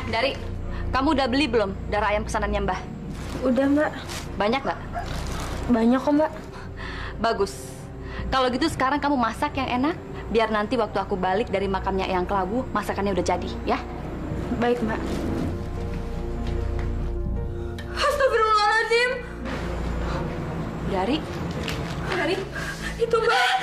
Dari, kamu udah beli belum darah ayam pesanannya Mbah? Udah, Mbak. Banyak nggak? Banyak kok, Mbak. Bagus. Kalau gitu sekarang kamu masak yang enak, biar nanti waktu aku balik dari makamnya Eyang Kelawu, masakannya udah jadi, ya? Baik, Mbak. Astagfirullahaladzim. Dari, Itu Mbak.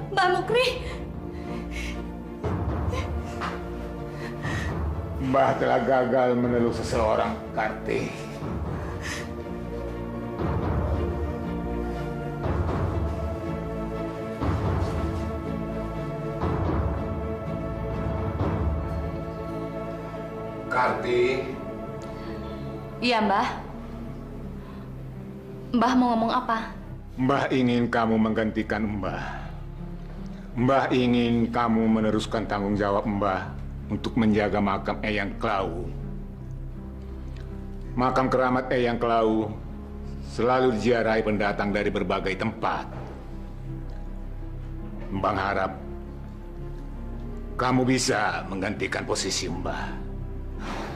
Mbak Mukri. Mbah telah gagal meneluk seseorang, Karti. Karti. iya Mbah. Mbah mau ngomong apa? Mbah ingin kamu menggantikan Mbah. Mbah ingin kamu meneruskan tanggung jawab Mbah untuk menjaga makam Eyang Kelawu. Makam keramat Eyang Kelawu selalu diziarahi pendatang dari berbagai tempat. Mbah harap kamu bisa menggantikan posisi Mbah.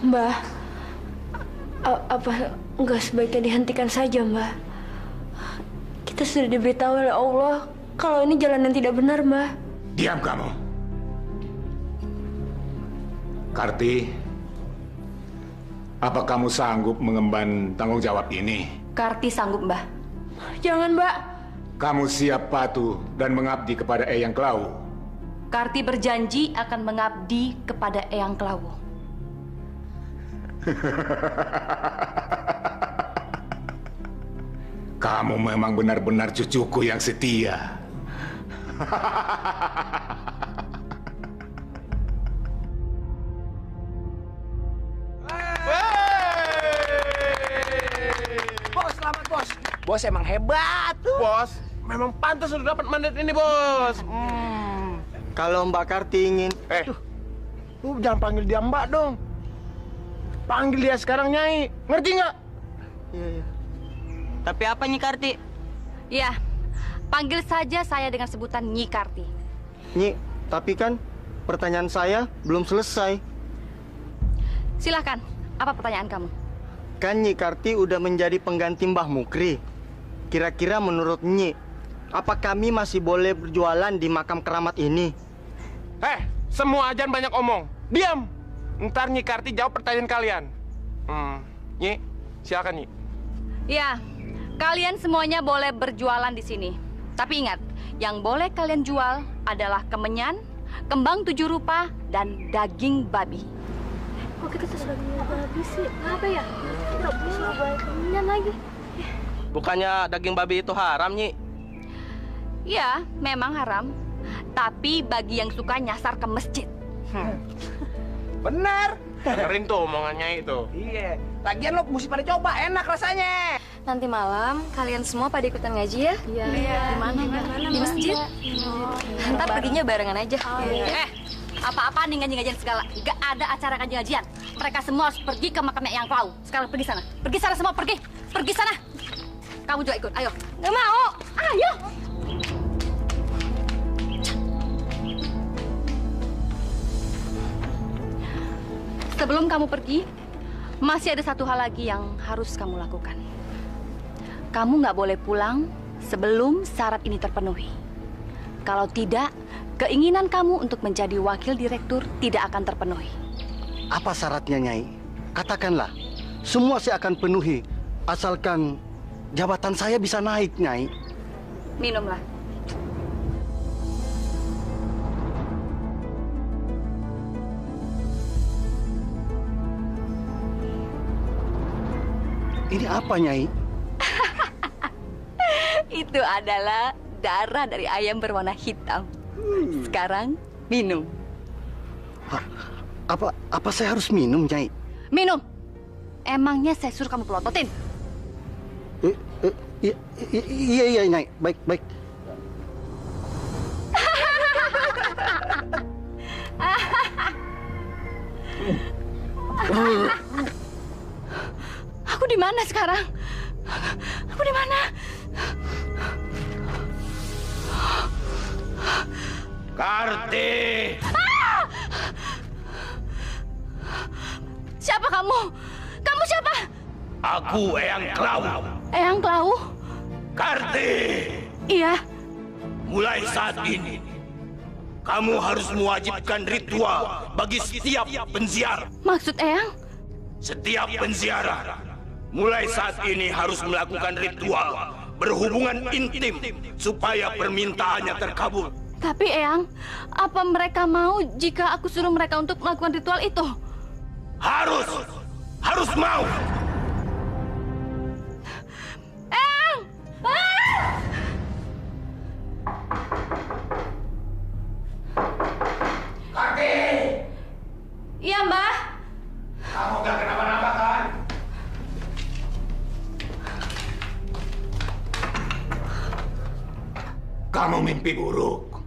Mbah, apa nggak sebaiknya dihentikan saja, Mbah? Kita sudah diberitahu oleh Allah kalau ini jalan yang tidak benar, Mbah. Diam kamu. Karti, apa kamu sanggup mengemban tanggung jawab ini? Karti sanggup, Mbah. Jangan, Mbak. Kamu siap patuh dan mengabdi kepada Eyang Kelawu? Karti berjanji akan mengabdi kepada Eyang Kelawu. Kamu memang benar-benar cucuku yang setia. Bos, selamat bos. Bos emang hebat tuh. Bos, memang pantas sudah dapat mandat ini, Bos. Kalau Mbak Karti ingin, Lu jangan panggil dia Mbak dong. Panggil dia sekarang Nyai. Ngerti nggak? Iya. Tapi apa Nyi Karti? Ya, panggil saja saya dengan sebutan Nyi Karti. Nyi, tapi kan pertanyaan saya belum selesai. Silahkan, apa pertanyaan kamu? Kan Nyi Karti udah menjadi pengganti Mbah Mukri. Kira-kira menurut Nyi, apa kami masih boleh berjualan di makam keramat ini? Semua ajan banyak omong. Diam. Ntar Nyi Karti jawab pertanyaan kalian. Nyi, silakan Nyi. Ya, kalian semuanya boleh berjualan di sini. Tapi ingat, yang boleh kalian jual adalah kemenyan, kembang 7 rupa, dan daging babi. Kok kita sudah babi sih? Apa ya? Nggak bisa buat kemenyan lagi. Bukannya daging babi itu haram, Nyi? Ya, memang haram. Tapi bagi yang suka nyasar ke masjid. Benar. Dengerin tuh omongannya itu. Iya. Lagian lo mesti pada coba, enak rasanya. Nanti malam kalian semua pada ikutan ngaji ya? Iya. Di mana? Di masjid. Ntar perginya barengan aja. Apa-apa nih ngaji-ngajian segala. Gak ada acara ngaji-ngajian. Mereka semua harus pergi ke makamnya Eyang Kelawu. Sekarang pergi sana. Pergi sana semua, pergi. Pergi sana. Kamu juga ikut, ayo. Nggak mau. Ayo. Sebelum kamu pergi, masih ada satu hal lagi yang harus kamu lakukan. Kamu nggak boleh pulang sebelum syarat ini terpenuhi. Kalau tidak, keinginan kamu untuk menjadi wakil direktur tidak akan terpenuhi. Apa syaratnya, Nyai? Katakanlah. Semua saya akan penuhi. Asalkan jabatan saya bisa naik, Nyai. Minumlah. Ini apa, Nyai? Itu adalah darah dari ayam berwarna hitam. Sekarang minum. Apa saya harus minum, Nyai? Minum. Emangnya saya suruh kamu pelototin? Iya, Nyai. Baik. Aku di mana sekarang? Aku di mana? Karti! Siapa kamu? Kamu siapa? Aku Eyang Klawu. Eyang Klawu? Karti! Iya. Mulai saat ini, kamu harus mewajibkan ritual bagi setiap penziarah. Maksud Eyang? Setiap penziarah, mulai saat ini harus melakukan ritual berhubungan intim supaya permintaannya terkabul. Tapi Eyang, apa mereka mau jika aku suruh mereka untuk melakukan ritual itu? Harus mau. Eyang! Karti! Iya, Mbah. Kamu gak kenapa-napa kan? Kamu mimpi buruk.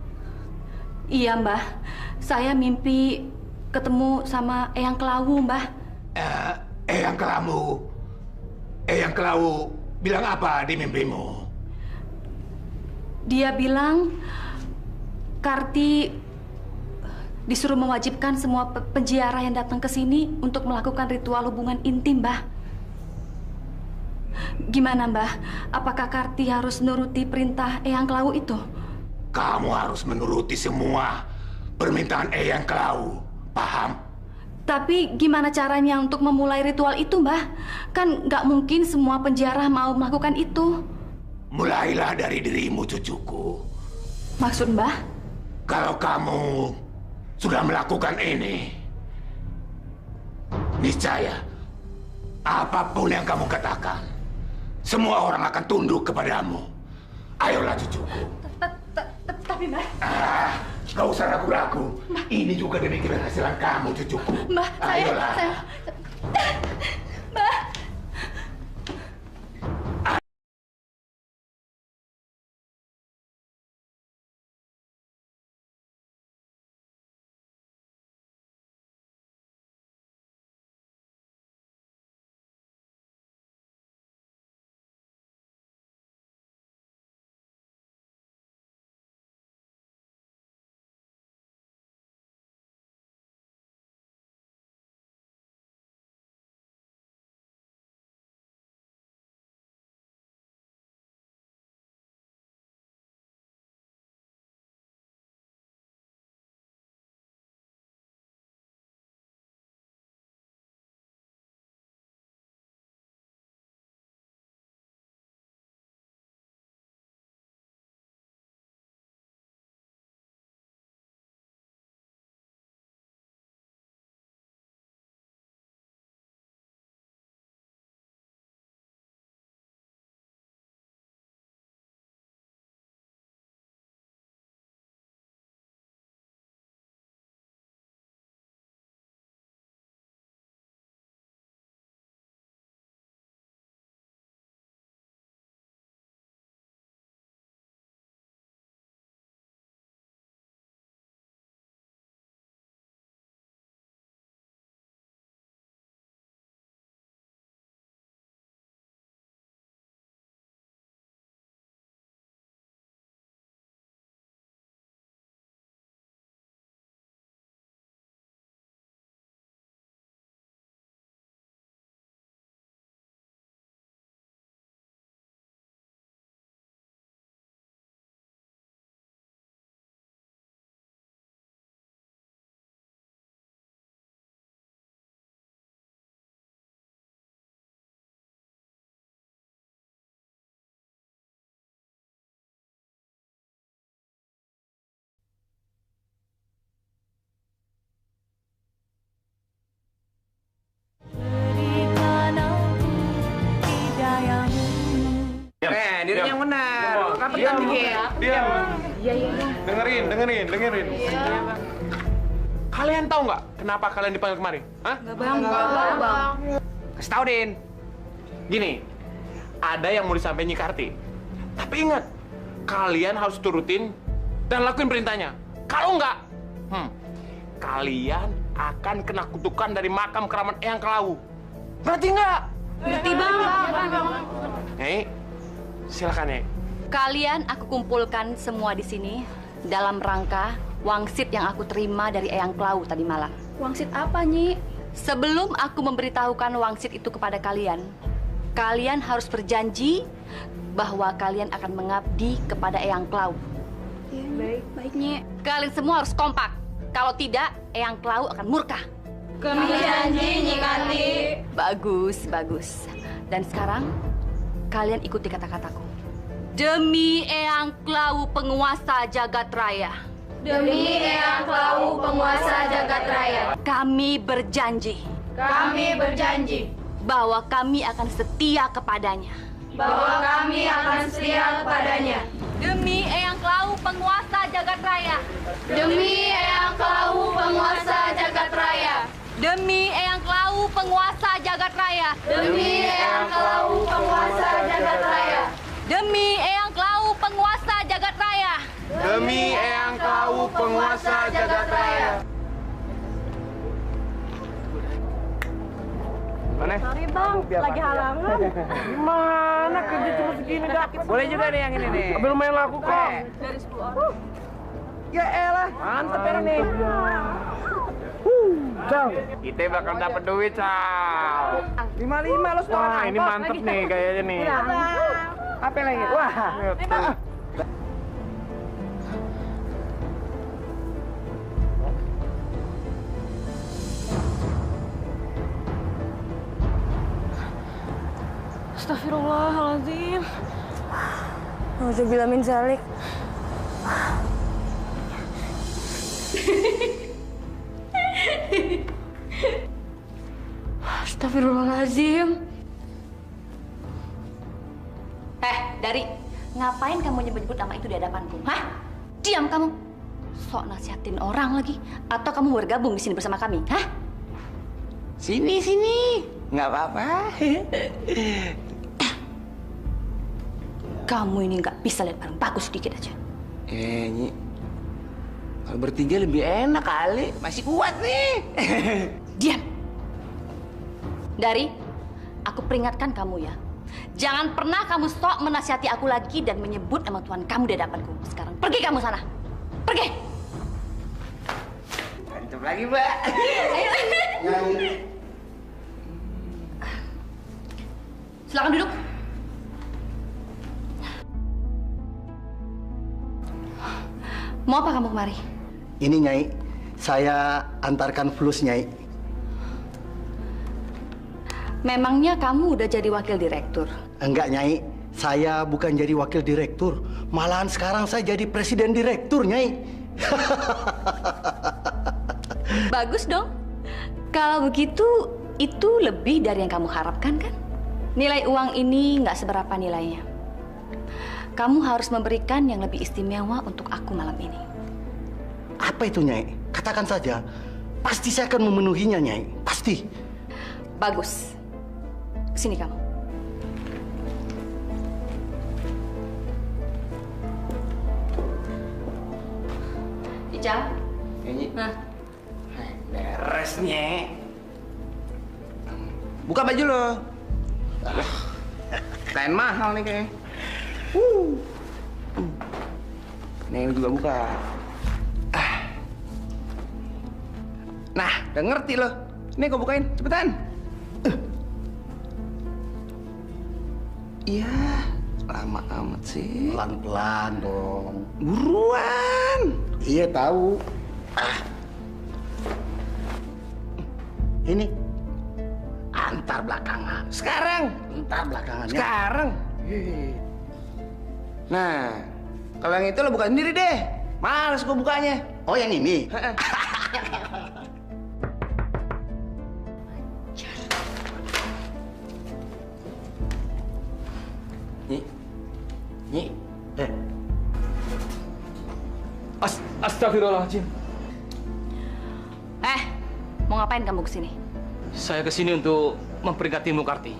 Iya, Mbah. Saya mimpi ketemu sama Eyang Klawu, Mbah. Eyang Klawu bilang apa di mimpimu? Dia bilang Karti disuruh mewajibkan semua penziarah yang datang ke sini untuk melakukan ritual hubungan intim, Mbah. Gimana, Mbah? Apakah Karti harus nuruti perintah Eyang Klawu itu? Kamu harus menuruti semua permintaan Eyang Klawu. Paham? Tapi gimana caranya untuk memulai ritual itu, Mbah? Kan nggak mungkin semua penziarah mau melakukan itu. Mulailah dari dirimu, cucuku. Maksud Mbah? Kalau kamu sudah melakukan ini, niscaya apapun yang kamu katakan, semua orang akan tunduk kepadamu. Ayolah, cucuku. Tapi Mbah... Gak usah ragu-ragu. Ini juga demi keberhasilan kamu, cucuku. Mbah, ayolah. Mbah. Dirinya yang benar. Rapat kan dikit. Diam. Iya. Dengerin. Kalian tahu nggak kenapa kalian dipanggil kemari? Hah? Nggak, Bang. Kasih tahu, Din. Gini, ada yang mau disampaikan Nyi Karti. Tapi ingat, kalian harus turutin dan lakuin perintahnya. Kalau nggak, kalian akan kena kutukan dari makam keramat Eyang Kelau. Ngerti nggak? Ngerti Bang. Nyai, silakan Nyai. Kalian aku kumpulkan semua di sini dalam rangka wangsit yang aku terima dari Eyang Kelau tadi malam. Wangsit apa, Nyi? Sebelum aku memberitahukan wangsit itu kepada kalian, kalian harus berjanji bahwa kalian akan mengabdi kepada Eyang Kelau. Baik, Nyi. Kalian semua harus kompak. Kalau tidak, Eyang Kelau akan murka. Kami janji, Nyi Karti. Bagus, bagus. Dan sekarang, kalian ikuti kata-kataku. Demi Eyang Kelau penguasa jagat raya. Demi Eyang Kelau penguasa jagat raya. Kami berjanji Kami berjanji bahwa kami akan setia kepadanya. bahwa kami akan setia kepadanya. Demi Eyang Kelau penguasa jagat raya. Demi Eyang Kelau penguasa jagat raya. Demi Eyang Kelau penguasa jagat raya. Demi Eyang Kelau penguasa jagat raya. Demi Eyang Kelau penguasa jagat raya. Demi Eyang Kelau penguasa jagat raya. Mana? Sorry Bang, lagi halangan. Gimana kerja cuma segini dah? Boleh juga nih yang ini nih. Ambil lumayan laku kok. Dari 10 orang. Ya elah, mantep ya nih. Cal, kita bakal dapat duit, Cal. 55 lo sekarang. Wah, ini mantep nih kayaknya nih. Apa lagi? Wah. Astagfirullahaladzim. Nauzubillah min zalik. Astagfirullahaladzim. Dari, ngapain kamu nyebut-nyebut nama itu di hadapanku? Hah? Diam kamu. Sok nasihatin orang lagi. Atau kamu bergabung di sini bersama kami? Hah? Sini. Nggak apa-apa. Kamu ini nggak bisa lihat barang bagus sedikit aja. Nyi. Kalau bertiga lebih enak kali. Masih kuat nih. Diam. Dari, aku peringatkan kamu ya. Jangan pernah kamu sok menasihati aku lagi dan menyebut nama Tuhan kamu di hadapanku. Sekarang pergi kamu sana. Pergi. Mantap lagi, Mbak. Silakan duduk. Mau apa kamu kemari? Ini Nyai, saya antarkan flus Nyai. Memangnya kamu udah jadi wakil direktur? Enggak Nyai, saya bukan jadi wakil direktur. Malahan sekarang saya jadi presiden direktur Nyai. Bagus dong. Kalau begitu, itu lebih dari yang kamu harapkan kan? Nilai uang ini nggak seberapa nilainya. Kamu harus memberikan yang lebih istimewa untuk aku malam ini. Apa itu Nyai? Katakan saja. Pasti saya akan memenuhinya Nyai. Pasti. Bagus. Sini kamu. Ical. Nyi. Nah, Beres, Nye. Buka baju lo. Kain mahal nih kayaknya. Nih juga buka. Nah, udah ngerti lo. Nih gue bukain, cepetan. Iya, lama amat sih. Pelan-pelan dong. Buruan. Iya tahu. Ini antar belakangan. Sekarang. Antar belakangannya. Sekarang. Nah, kalau yang itu lo buka sendiri deh. Males gue bukanya. Oh yang ini. Nyi. Astagfirullahaladzim. mau ngapain kamu kesini? Saya kesini untuk memperingatmu, Karti.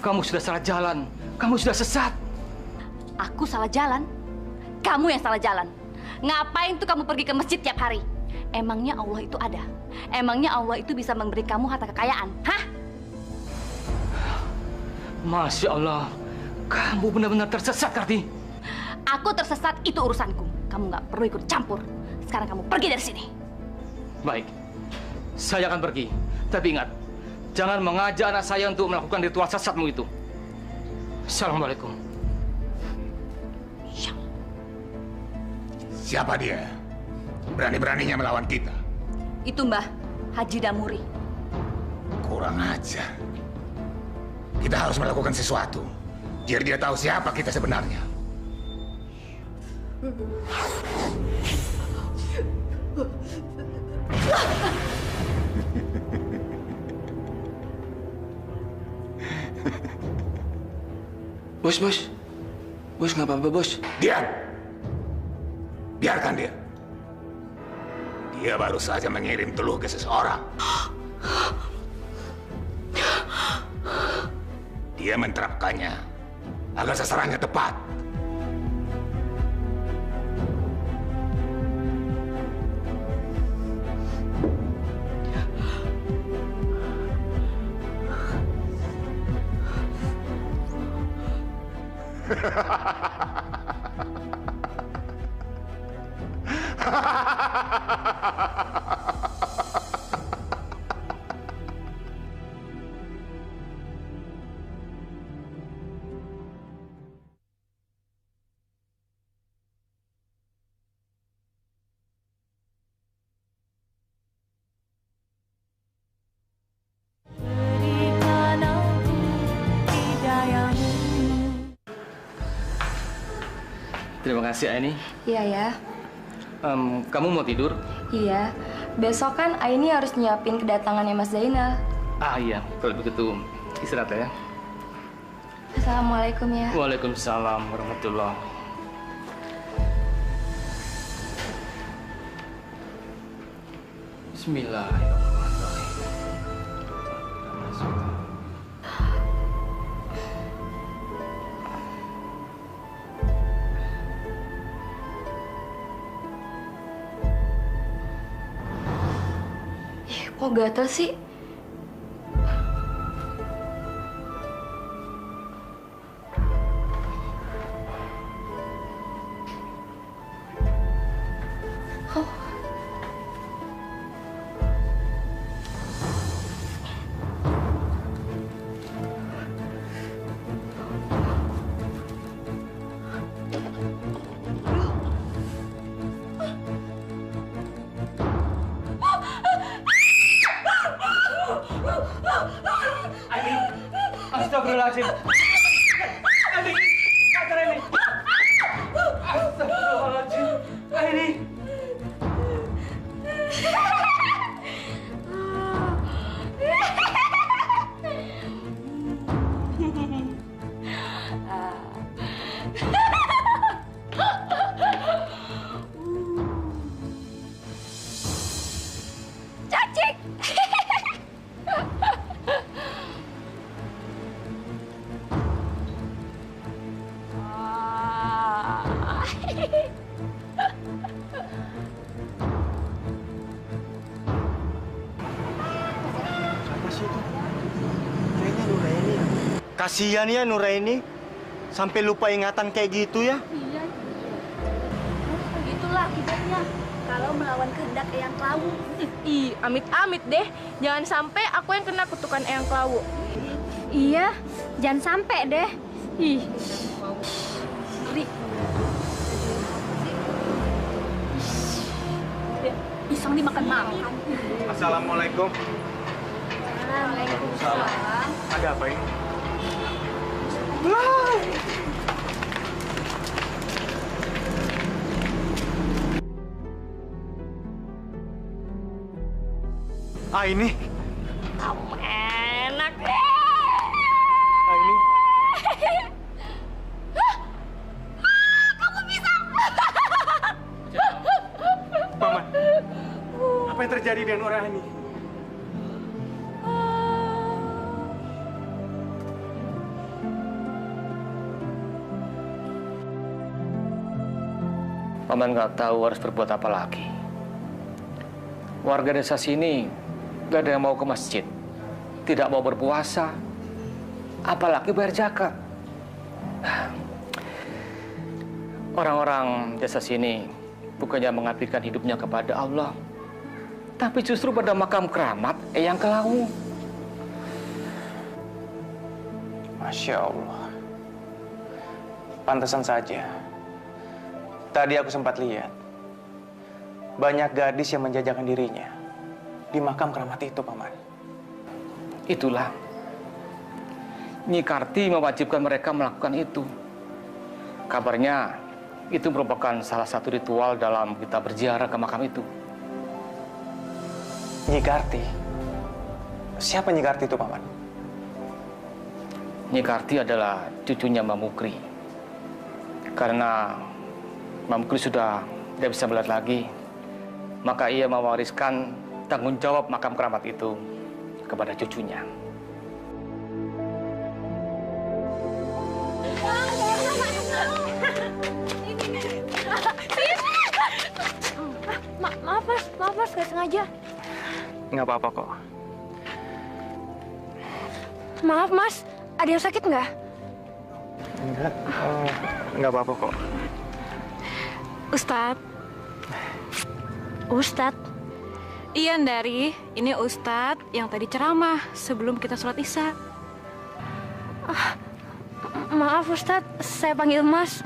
Kamu sudah salah jalan. Kamu sudah sesat. Aku salah jalan? Kamu yang salah jalan. Ngapain tuh kamu pergi ke masjid tiap hari? Emangnya Allah itu ada? Emangnya Allah itu bisa memberi kamu harta kekayaan? Hah? Masya Allah, kamu benar-benar tersesat, Karti. Aku tersesat, itu urusanku. Kamu nggak perlu ikut campur. Sekarang kamu pergi dari sini. Baik, saya akan pergi. Tapi ingat, jangan mengajak anak saya untuk melakukan ritual sesatmu itu. Assalamualaikum. Siapa dia? Berani-beraninya melawan kita. Itu Mbah Haji Damuri. Kurang ajar. Kita harus melakukan sesuatu, biar dia tahu siapa kita sebenarnya. Bos, nggak apa-apa, bos. Diam! Biarkan dia. Dia baru saja mengirim teluh ke seseorang. Dia menerapkannya agar sasarannya tepat. Terima kasih, Aini. Iya ya. Kamu mau tidur? Iya. Besok kan Aini harus nyiapin kedatangannya Mas Zainal. Ah iya, kalau begitu istirahat ya. Assalamualaikum ya. Waalaikumsalam warahmatullahi. Bismillahirrahmanirrahim. Kok gatel sih? Astagfirullahaladzim. Aini, kacau ini. Astagfirullahaladzim. Aini. Cacik. Kasihan ya Nuraini, sampai lupa ingatan kayak gitu ya. Iya. Begitulah akibatnya kalau melawan kehendak Eyang Klawu. Ih, amit-amit deh. Jangan sampai aku yang kena kutukan Eyang Klawu. Iya, jangan sampai deh. Ih, Ngeri. Pisang dimakan makan. Assalamualaikum. Waalaikumsalam. Ada apa ini? Ah ini. enak. Ah ini. Kamu bisa. Paman. Apa yang terjadi dengan orang ini? Paman nggak tahu harus berbuat apa lagi. warga desa sini gak ada yang mau ke masjid, tidak mau berpuasa, apalagi bayar zakat. Orang-orang desa sini bukannya mengabdikan hidupnya kepada Allah, tapi justru pada makam keramat Eyang Kelawu. Masya Allah. Pantesan saja. Tadi aku sempat lihat. Banyak gadis yang menjajakan dirinya di makam keramat itu, Paman. Itulah. Nyi Karti mewajibkan mereka melakukan itu. Kabarnya itu merupakan salah satu ritual dalam kita berziarah ke makam itu. Nyi Karti? Siapa Nyi Karti itu, Paman? Nyi Karti adalah cucunya Mbak Mukri. Karena Mbak Mukri sudah tidak bisa melihat lagi, maka ia mewariskan tanggung jawab makam keramat itu kepada cucunya. Maaf mas, gak sengaja. Nggak apa-apa kok. Maaf mas, ada yang sakit nggak? Enggak, nggak apa-apa kok. Ustadz. Iya, Ndari. Ini Ustadz yang tadi ceramah sebelum kita sholat Isya. Maaf Ustadz, saya panggil Mas.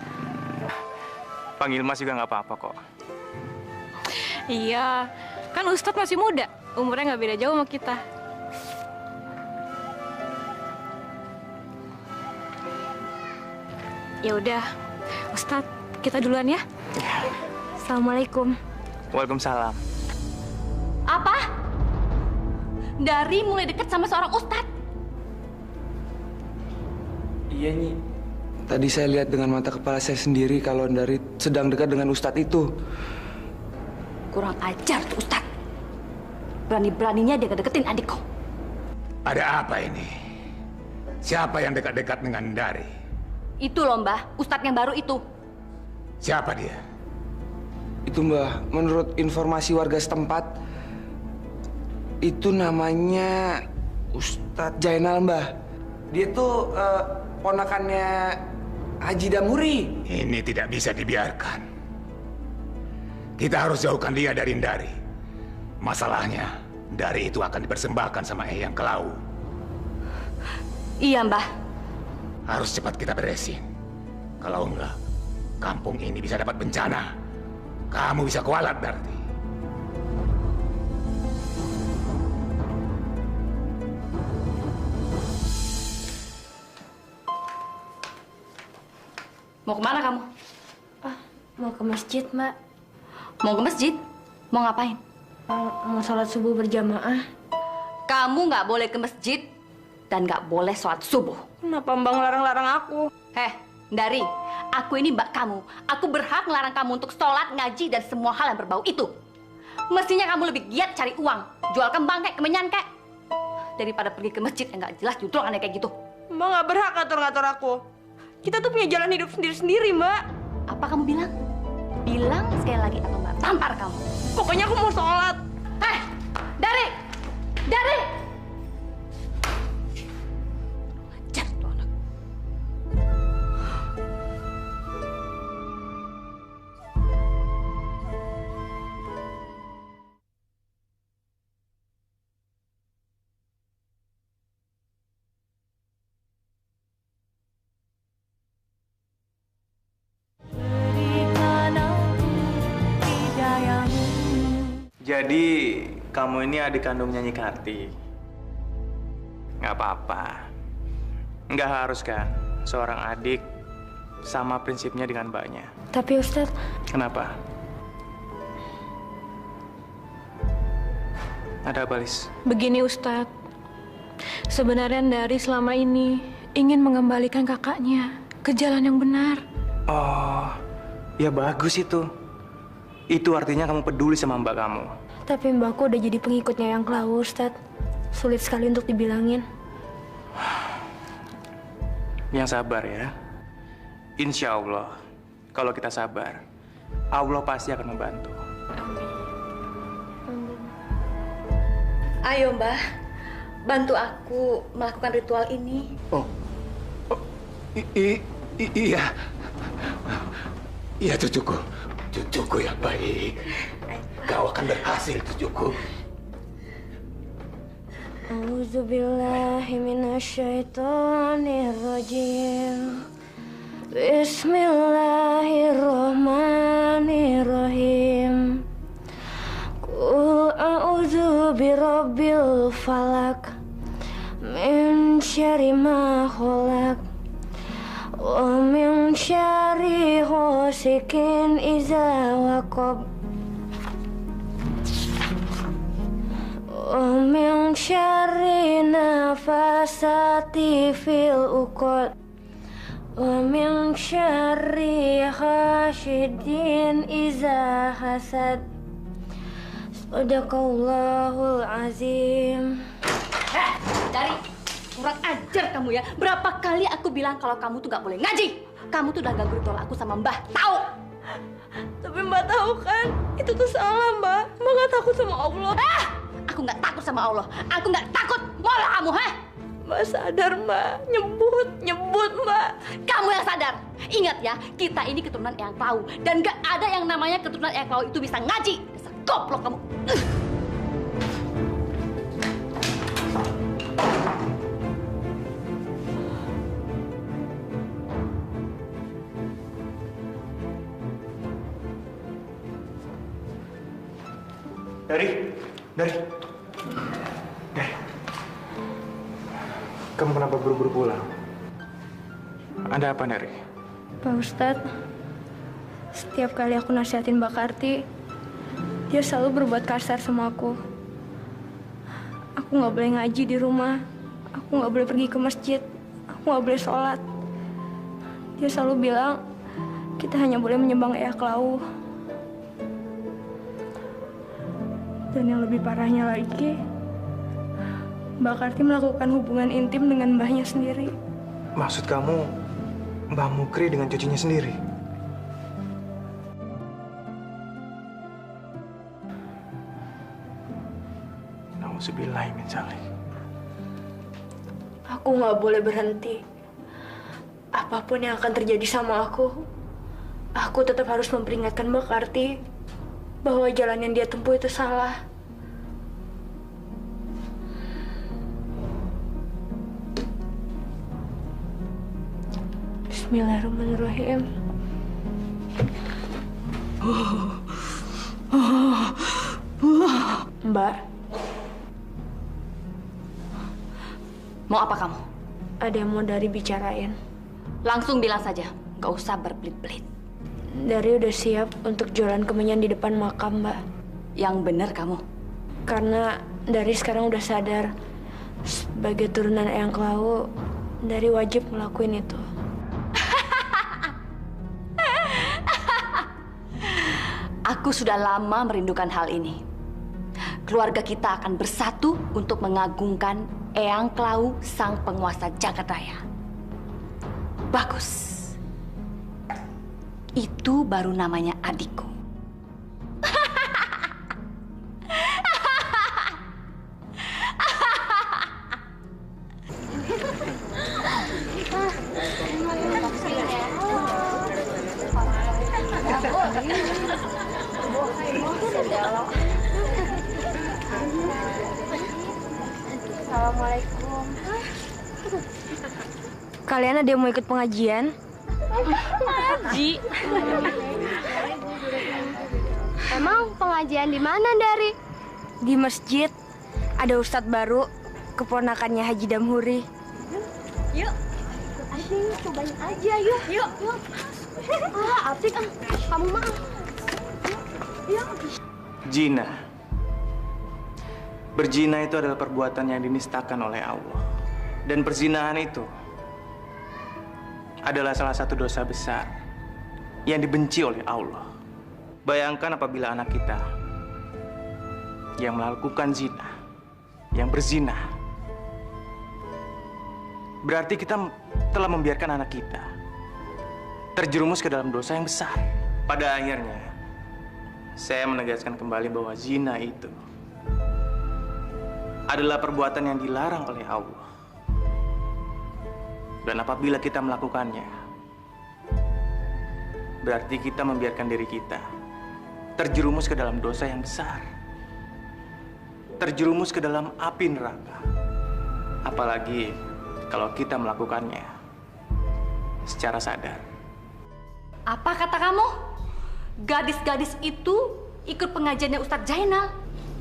Panggil Mas juga nggak apa-apa kok. Iya, kan Ustadz masih muda. Umurnya nggak beda jauh sama kita. Ya udah, Ustadz, kita duluan ya. Assalamualaikum. Waalaikumsalam. Apa? Dari mulai deket sama seorang ustadz? Iya, Nyi. Tadi saya lihat dengan mata kepala saya sendiri kalau Dari sedang dekat dengan ustadz itu. Kurang ajar tuh ustadz. Berani-beraninya dia deketin adikku. Ada apa ini? Siapa yang dekat-dekat dengan Dari? Itu loh Mbah, ustadz yang baru itu. Siapa dia? Itu Mbah, menurut informasi warga setempat, itu namanya Ustadz Jainal Mbah. Dia tuh ponakannya Haji Damuri. Ini tidak bisa dibiarkan. Kita harus jauhkan dia dari Dari. Masalahnya, Dari itu akan dipersembahkan sama Eyang Kelawu. Iya Mbah. Harus cepat kita beresin. Kalau enggak, kampung ini bisa dapat bencana. Kamu bisa kualat, Darti. Mau kemana kamu? Mau ke masjid, Mbak. Mau ke masjid? Mau ngapain? Mau sholat subuh berjamaah. Kamu nggak boleh ke masjid dan nggak boleh sholat subuh. Kenapa Mbak ngelarang-larang aku? Dari, aku ini mbak kamu. Aku berhak ngelarang kamu untuk sholat, ngaji, dan semua hal yang berbau itu. Mestinya kamu lebih giat cari uang. Jual kembang kayak kemenyan kayak. Daripada pergi ke masjid yang nggak jelas justru aneh kayak gitu. Mbak nggak berhak ngatur-ngatur aku. Kita tuh punya jalan hidup sendiri-sendiri, Mbak. Apa kamu bilang? Bilang sekali lagi atau mbak tampar kamu. Pokoknya aku mau sholat. Dari! Jadi, kamu ini adik kandungnya Nyi Karti. Nggak apa-apa. Nggak harus kan, seorang adik sama prinsipnya dengan mbaknya. Tapi Ustadz... Kenapa? Ada apa, Lis? Begini Ustadz, sebenarnya Dari selama ini ingin mengembalikan kakaknya ke jalan yang benar. Oh, ya bagus itu. Itu artinya kamu peduli sama mbak kamu. Tapi mbakku udah jadi pengikutnya yang Kelawu, Ustadz. Sulit sekali untuk dibilangin. Yang sabar ya. Insya Allah, kalau kita sabar, Allah pasti akan membantu. Amin. Ayo, Mbah. Bantu aku melakukan ritual ini. Iya. Iya, cucuku. Cucuku yang baik. Kau akan berhasil, cucuku. A'udzubillahi minasyaitonirrajim. Bismillahirrahmanirrahim. Qul a'udzu birabbil falaq min syarri ma khalaq wa min syarri ghasikin idza waqab wa min syarri nafasati fil uqad wa min syarri hasidin idza hasad. Sadaqallahul azim. Dari kurang ajar kamu ya. Berapa kali aku bilang kalau kamu tuh nggak boleh ngaji. Kamu tuh udah ganggu ritual aku sama Mbah. Tahu? Tapi Mbak tahu kan, itu tuh salah Mbak. Mbak nggak takut sama Allah. Aku nggak takut sama Allah. Aku nggak takut. Malah kamu, Mbak sadar Mbak, nyebut Mbak. Kamu yang sadar. Ingat ya, kita ini keturunan Eyang Klau. Dan nggak ada yang namanya keturunan Eyang Klau itu bisa ngaji. Dasar goblok kamu. Dari. Kamu kenapa buru-buru pulang? Ada apa, Dari? Pak Ustadz, setiap kali aku nasihatin Mbak Karti, dia selalu berbuat kasar sama aku. Aku nggak boleh ngaji di rumah, aku nggak boleh pergi ke masjid, aku nggak boleh sholat. Dia selalu bilang, kita hanya boleh menyembah Eyang Klau. Dan yang lebih parahnya lagi, Mbak Karti melakukan hubungan intim dengan mbahnya sendiri. Maksud kamu, Mbah Mukri dengan cucunya sendiri? Nauzubillahi min dzalik. Aku nggak boleh berhenti. Apapun yang akan terjadi sama aku tetap harus memperingatkan Mbak Karti bahwa jalan yang dia tempuh itu salah. Bismillahirrahmanirrahim. Mbak. Mau apa kamu? Ada yang mau Dari bicarain. Langsung bilang saja, nggak usah berbelit-belit. Dari udah siap untuk jualan kemenyan di depan makam, Mbak. Yang benar kamu. Karena Dari sekarang udah sadar sebagai turunan Eyang Klau, Dari wajib ngelakuin itu. Aku sudah lama merindukan hal ini. Keluarga kita akan bersatu untuk mengagungkan Eyang Klau, sang penguasa jagat raya. Bagus. Itu baru namanya adikku. Assalamualaikum. Kalian ada yang mau ikut pengajian? Ngaji. Emang pengajian di mana, Dari? Di masjid. Ada ustadz baru, keponakannya Haji Damhuri. Yuk. Asyik, cobain aja, yuk. Yuk. Atik, kamu mah. Yuk. Zina. Berzina itu adalah perbuatan yang dinistakan oleh Allah. Dan perzinahan itu adalah salah satu dosa besar yang dibenci oleh Allah. Bayangkan apabila anak kita yang melakukan zina, yang berzina, berarti kita telah membiarkan anak kita terjerumus ke dalam dosa yang besar. Pada akhirnya, saya menegaskan kembali bahwa zina itu adalah perbuatan yang dilarang oleh Allah. Dan apabila kita melakukannya, berarti kita membiarkan diri kita terjerumus ke dalam dosa yang besar. Terjerumus ke dalam api neraka. Apalagi kalau kita melakukannya secara sadar. Apa kata kamu? Gadis-gadis itu ikut pengajiannya Ustadz Jainal?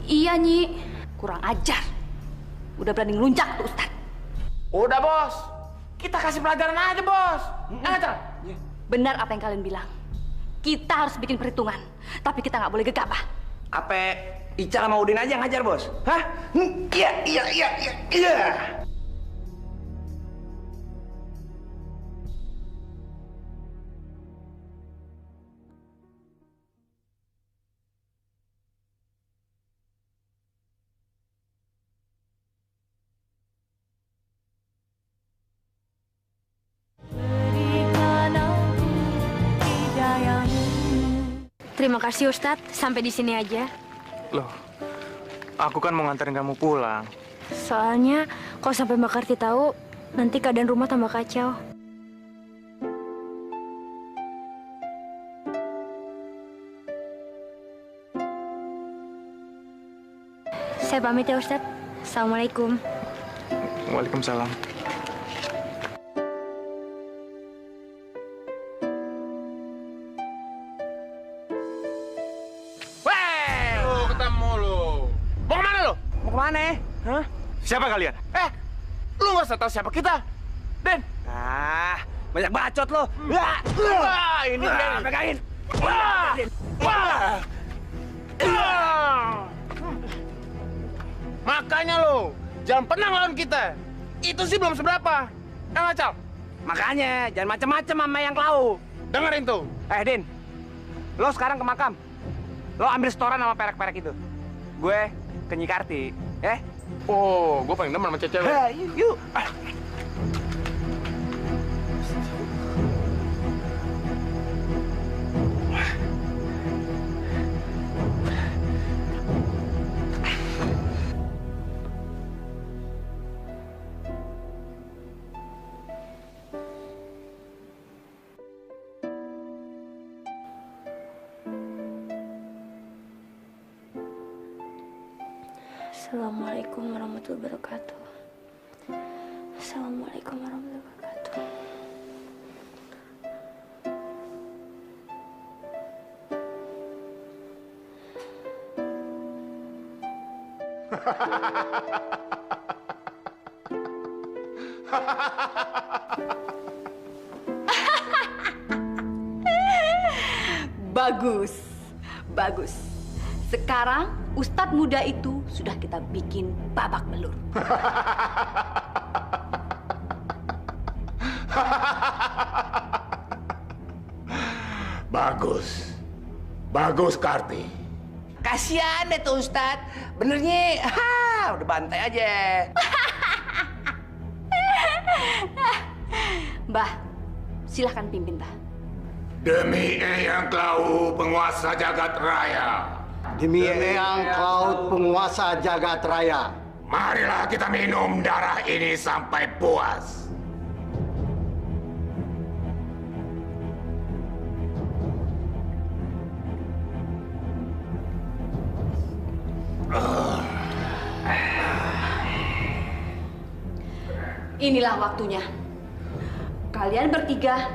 Iya, Nyi. Kurang ajar. Udah berani ngelunjak tuh Ustadz. Udah, Bos. Kita kasih pelajaran aja, Bos. Ajar. Benar apa yang kalian bilang. Kita harus bikin perhitungan. Tapi kita nggak boleh gegabah. Apa Ica sama Udin aja yang ngajar, Bos? Hah? Iya. Terima kasih Ustadz, sampai di sini aja. Loh, aku kan mau nganterin kamu pulang. Soalnya kalau sampai Mbak Karti tahu, nanti keadaan rumah tambah kacau. Saya pamit ya Ustadz. Assalamualaikum. Waalaikumsalam. Kemana? Hah? Siapa kalian? Lu nggak usah tahu siapa kita, Den. Banyak bacot lo. Wah, ini dia. Pegangin. Makanya lo jangan pernah ngelawan kita. Itu sih belum seberapa. Cal. Makanya jangan macem-macem sama yang klau. Dengerin tuh. Din, lo sekarang ke makam. Lo ambil setoran sama perek-perek itu. Gue ke Nyi Karti, Oh, gue paling demen sama cewek. Yuk. Assalamualaikum warahmatullahi wabarakatuh. Assalamualaikum warahmatullahi wabarakatuh. Bagus. Bagus. Sekarang Ustadz muda itu sudah kita bikin babak belur. Bagus. Bagus, Karti. Kasian deh tuh Ustadz. Benernya, udah bantai aja. Mbah, silahkan pimpin, Mbah. Demi Eyang Klau, penguasa jagat raya. Demi Eyang Cloud, penguasa jagat raya. Marilah kita minum darah ini sampai puas. Inilah waktunya. Kalian bertiga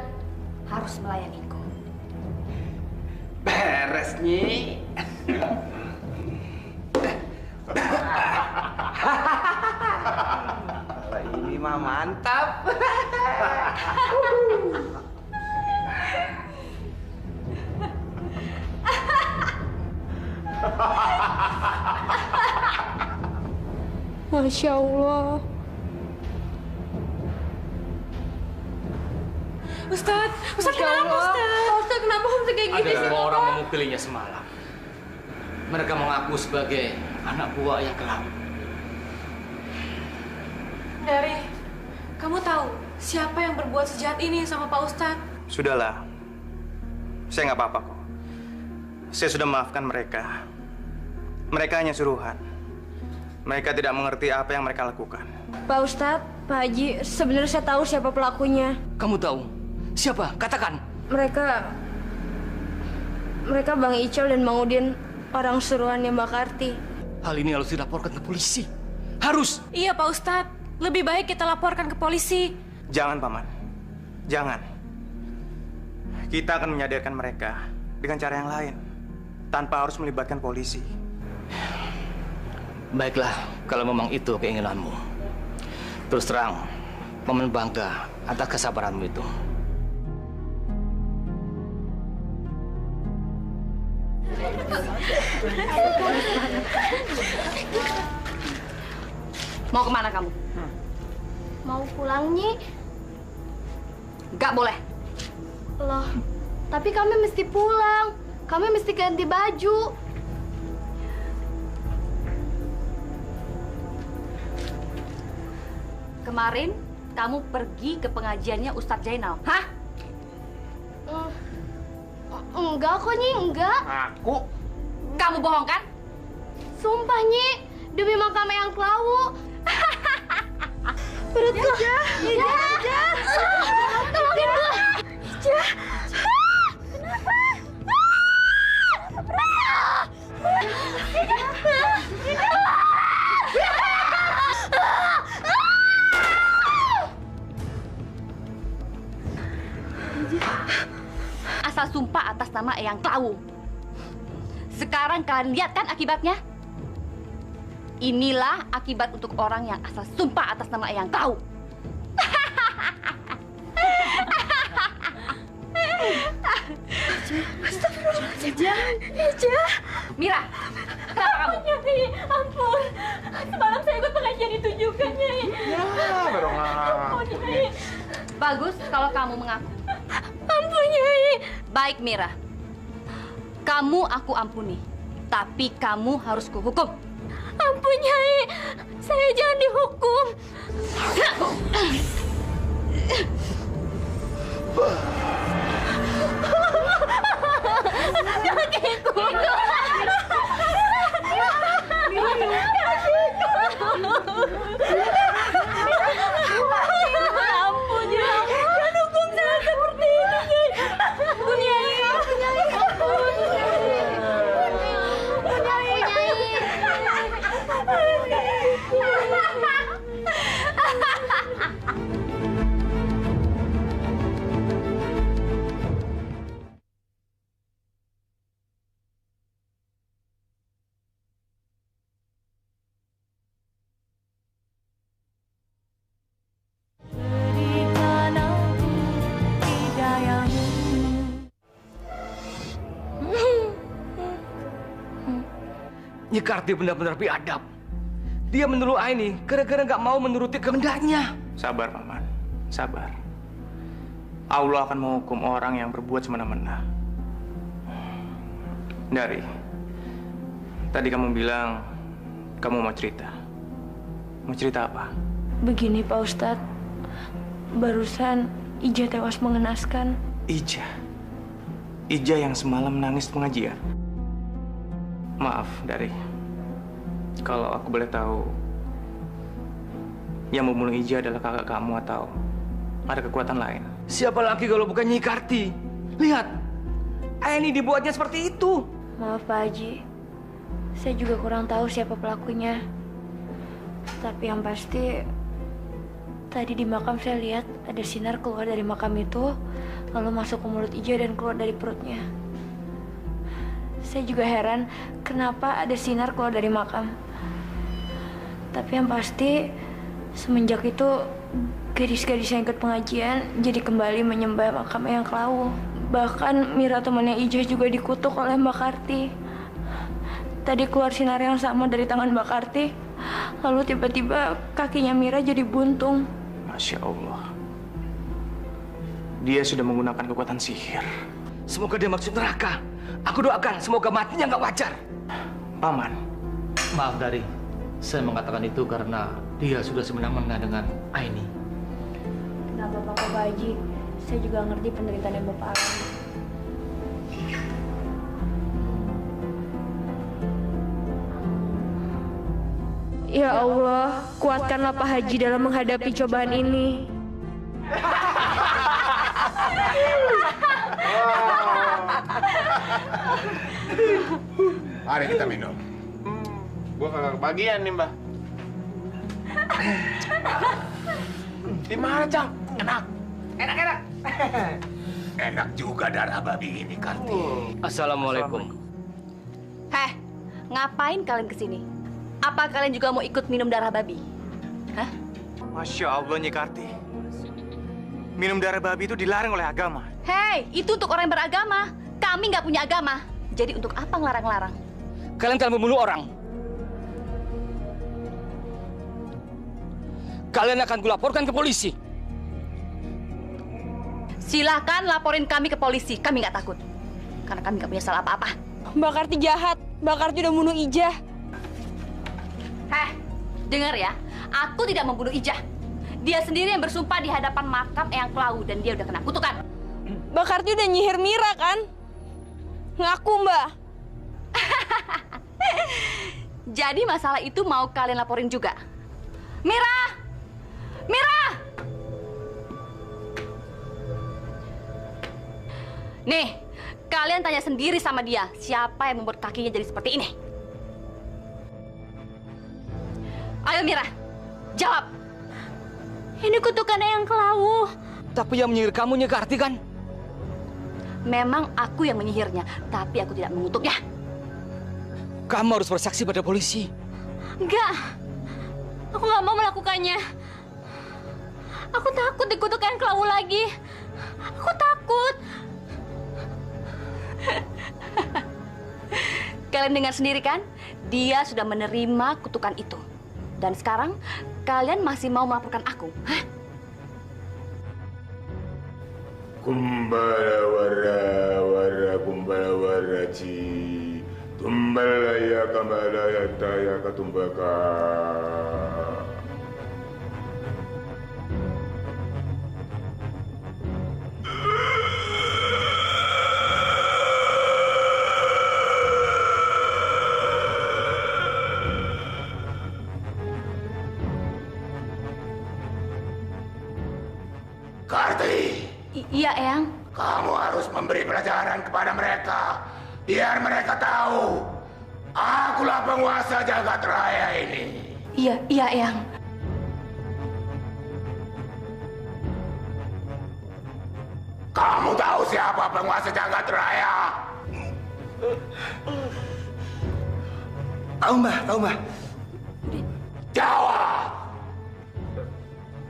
harus melayaniku. Beres, Nyi. Ini mah mantap. Masya Allah. Ustadz kenapa Ustadz kenapa kamu kayak gini sih? Ada dua orang memukilinya semalam. Mereka mengaku sebagai anak buah yang kelam. Dari, kamu tahu siapa yang berbuat sejahat ini sama Pak Ustadz? Sudahlah. Saya nggak apa-apa kok. Saya sudah memaafkan mereka. Mereka hanya suruhan. Mereka tidak mengerti apa yang mereka lakukan. Pak Ustadz, Pak Haji, sebenarnya saya tahu siapa pelakunya. Kamu tahu? Siapa? Katakan. Mereka Bang Icol dan Bang Udin, orang suruhannya Mbak Karti. Hal ini harus dilaporkan ke polisi. Harus. Iya, Pak Ustadz. Lebih baik kita laporkan ke polisi. Jangan, Paman. Jangan. Kita akan menyadarkan mereka dengan cara yang lain, tanpa harus melibatkan polisi. Baiklah, kalau memang itu keinginanmu. Terus terang, Paman bangga atas kesabaranmu itu. Mau kemana kamu? Mau pulang, Nyi? Gak boleh. Loh, tapi kami mesti pulang. Kami mesti ganti baju. Kemarin kamu pergi ke pengajiannya Ustadz Zainal, hah? Enggak kok, Nyi, enggak. Aku? Kamu bohong kan? Sumpah, Nyi, demi makam Eyang Klawu. Perutku. Ija. Tolongin gua. Ija. Kenapa? Asal sumpah atas nama Eyang Klawu. Sekarang kalian lihat kan akibatnya? Inilah akibat untuk orang yang asal sumpah atas nama Eyang Klawu. Ija. Mira, kenapa kamu? Nyai, ampun. Semalam saya ikut pengajian itu juga, Nyai. Ya, baru Ampun, Nyai. Bagus kalau kamu mengaku. Ampun, Nyai. Baik, Mira. Kamu aku ampuni. Tapi kamu harus kuhukum. Ampun, Nyai. Saya jangan dihukum. Kakiku. Ampun, Nyai. Jangan hukum saya seperti ini, Nyai. Ampun, Nyai. Nyi Karti benar-benar biadab. Dia menuduh Aini gara-gara nggak mau menuruti kehendaknya. Sabar, Paman. Sabar. Allah akan menghukum orang yang berbuat semena-mena. Dari, tadi kamu bilang kamu mau cerita. Mau cerita apa? Begini, Pak Ustadz. Barusan Ija tewas mengenaskan. Ija? Ija yang semalam menangis pengajian? Maaf, Dari. Kalau aku boleh tahu, yang membunuh Ija adalah kakak kamu atau ada kekuatan lain? Siapa lagi kalau bukan Nyi Karti? Lihat, Aini dibuatnya seperti itu. Maaf, Pak Haji. Saya juga kurang tahu siapa pelakunya. Tapi yang pasti, tadi di makam saya lihat ada sinar keluar dari makam itu, lalu masuk ke mulut Ija dan keluar dari perutnya. Saya juga heran kenapa ada sinar keluar dari makam. Tapi yang pasti, semenjak itu gadis-gadis yang ikut pengajian jadi kembali menyembah makam Eyang Klawu. Bahkan Mira temannya Ija juga dikutuk oleh Mbak Karti. Tadi keluar sinar yang sama dari tangan Mbak Karti, lalu tiba-tiba kakinya Mira jadi buntung. Masya Allah. Dia sudah menggunakan kekuatan sihir. Semoga dia masuk neraka. Aku doakan semoga matinya nggak wajar. Paman. Maaf, Dari. Saya mengatakan itu karena dia sudah semena-mena dengan Aini. Kenapa Pak Haji? Saya juga ngerti penderitaan yang Bapak alami. Ya Allah, kuatkanlah Pak Haji dalam menghadapi cobaan ini. Mari kita minum. Gua kagak kebagian nih, Mbah. Gimana, Cang? Enak. Enak. Enak juga darah babi ini, Karti. Assalamualaikum. Heh, ngapain kalian kesini? Apa kalian juga mau ikut minum darah babi? Hah? Masya Allah, Nyi Karti. Minum darah babi itu dilarang oleh agama. Hei, itu untuk orang yang beragama. Kami nggak punya agama. Jadi untuk apa ngelarang-larang? Kalian telah membunuh orang. Kalian akan kulaporkan ke polisi. Silakan laporin kami ke polisi. Kami nggak takut. Karena kami nggak punya salah apa-apa. Mbak Karti jahat. Mbak Karti udah bunuh Ijah. Heh, dengar ya. Aku tidak membunuh Ijah. Dia sendiri yang bersumpah di hadapan makam Eyang Klawu dan dia udah kena kutukan. Mbak Karti udah nyihir Mira kan? Ngaku, Mbak. Jadi masalah itu mau kalian laporin juga. Mira! Mira! Nih, kalian tanya sendiri sama dia, siapa yang membuat kakinya jadi seperti ini? Ayo Mira, jawab. Ini kutukan Eyang Klawu. Tapi yang menyihir kamu, Nyi Karti, kan? Memang aku yang menyihirnya, tapi aku tidak mengutuknya. Kamu harus bersaksi pada polisi. Enggak. Aku nggak mau melakukannya. Aku takut dikutuk Eyang Klawu lagi. Aku takut. Kalian dengar sendiri kan? Dia sudah menerima kutukan itu. Dan sekarang, kalian masih mau melaporkan aku? Hah? Kumbala wara kumbala wara ci tumbala ya kambala ya taya katumbaka. Karti. Iya, Eyang. Kamu harus memberi pelajaran kepada mereka, biar mereka tahu akulah penguasa jagat raya ini. Iya, Eyang. Kamu tahu siapa penguasa jagat raya? Tahu, Mbah. Jawab.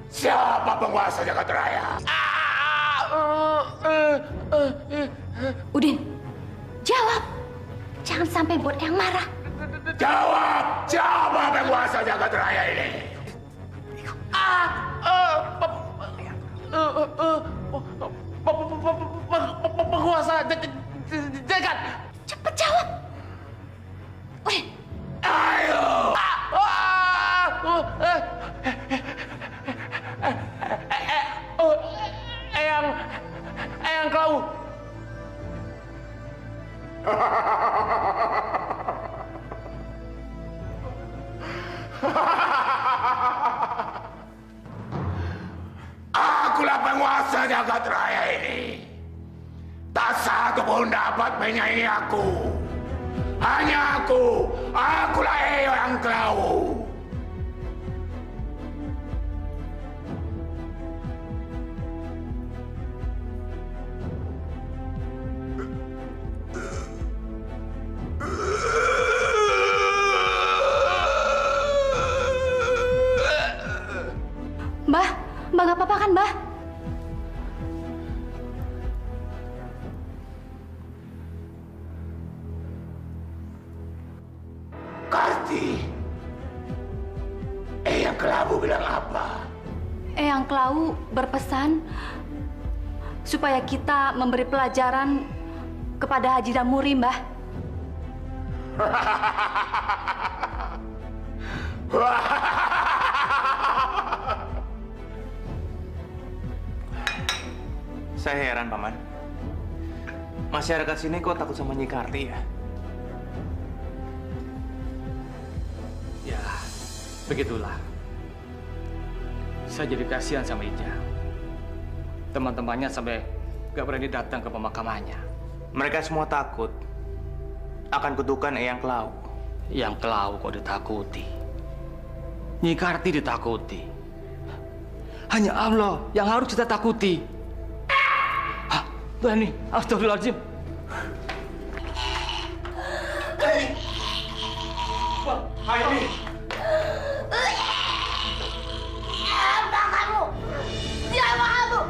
Siapa penguasa jagat raya? Udin, jawab. Jangan sampai buat Eyang marah. Jawab, siapa penguasa jagat raya ini? Penguasa jagat. Cepat jawab. Udin. Ayo. Eyang Klawu. Akulah penguasa jagat raya ini. Tak satu pun dapat menyaingi aku. Hanya aku. Akulah Eyang Klawu. Mbak nggak apa-apa kan, Mbak? Karti, Eyang Klawu bilang apa? Eyang Klawu berpesan supaya kita memberi pelajaran kepada Haji Damuri, Mbah. Saya heran, Paman. Masyarakat sini kok takut sama Nyi Karti ya? Ya, Begitulah. Saya jadi kasihan sama Ija. Teman-temannya sampai gak berani datang ke pemakamannya. Mereka semua takut akan kutukan Eyang Klau. Yang Klau kok ditakuti? Nyi Karti ditakuti. Hanya Allah yang harus kita takuti. Hah, ini, astagfirullahaladzim. Aini. Apa kamu? Siapa kamu?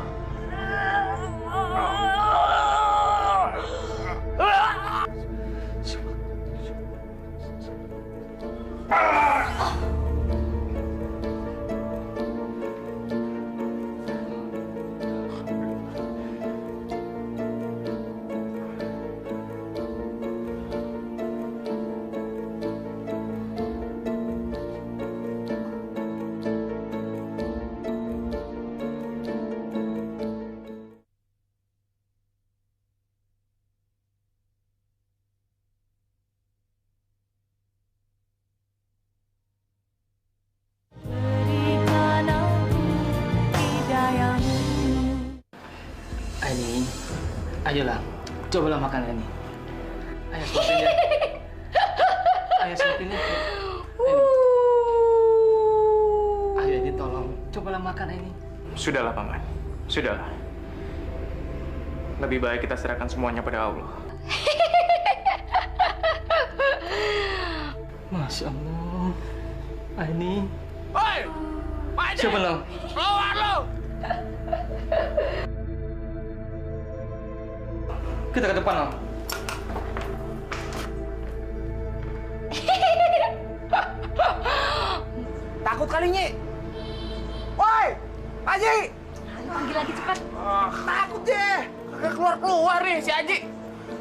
Aini, ayolah, cobalah makan ini. Ayo suapin ya. Ayo suapin ya. Ayo ini tolong, cobalah makan ini. Sudahlah, Paman. Sudahlah. Lebih baik kita serahkan semuanya pada Allah. Masya Allah. Aini. Hei! Pak Haji! Siapa lo? Keluar lo! Kita ke depan, Om. Takut kali, Nyi. Woi, Pak Haji. Panggil lagi cepat. Takut deh. Kagak keluar-keluar nih si Haji.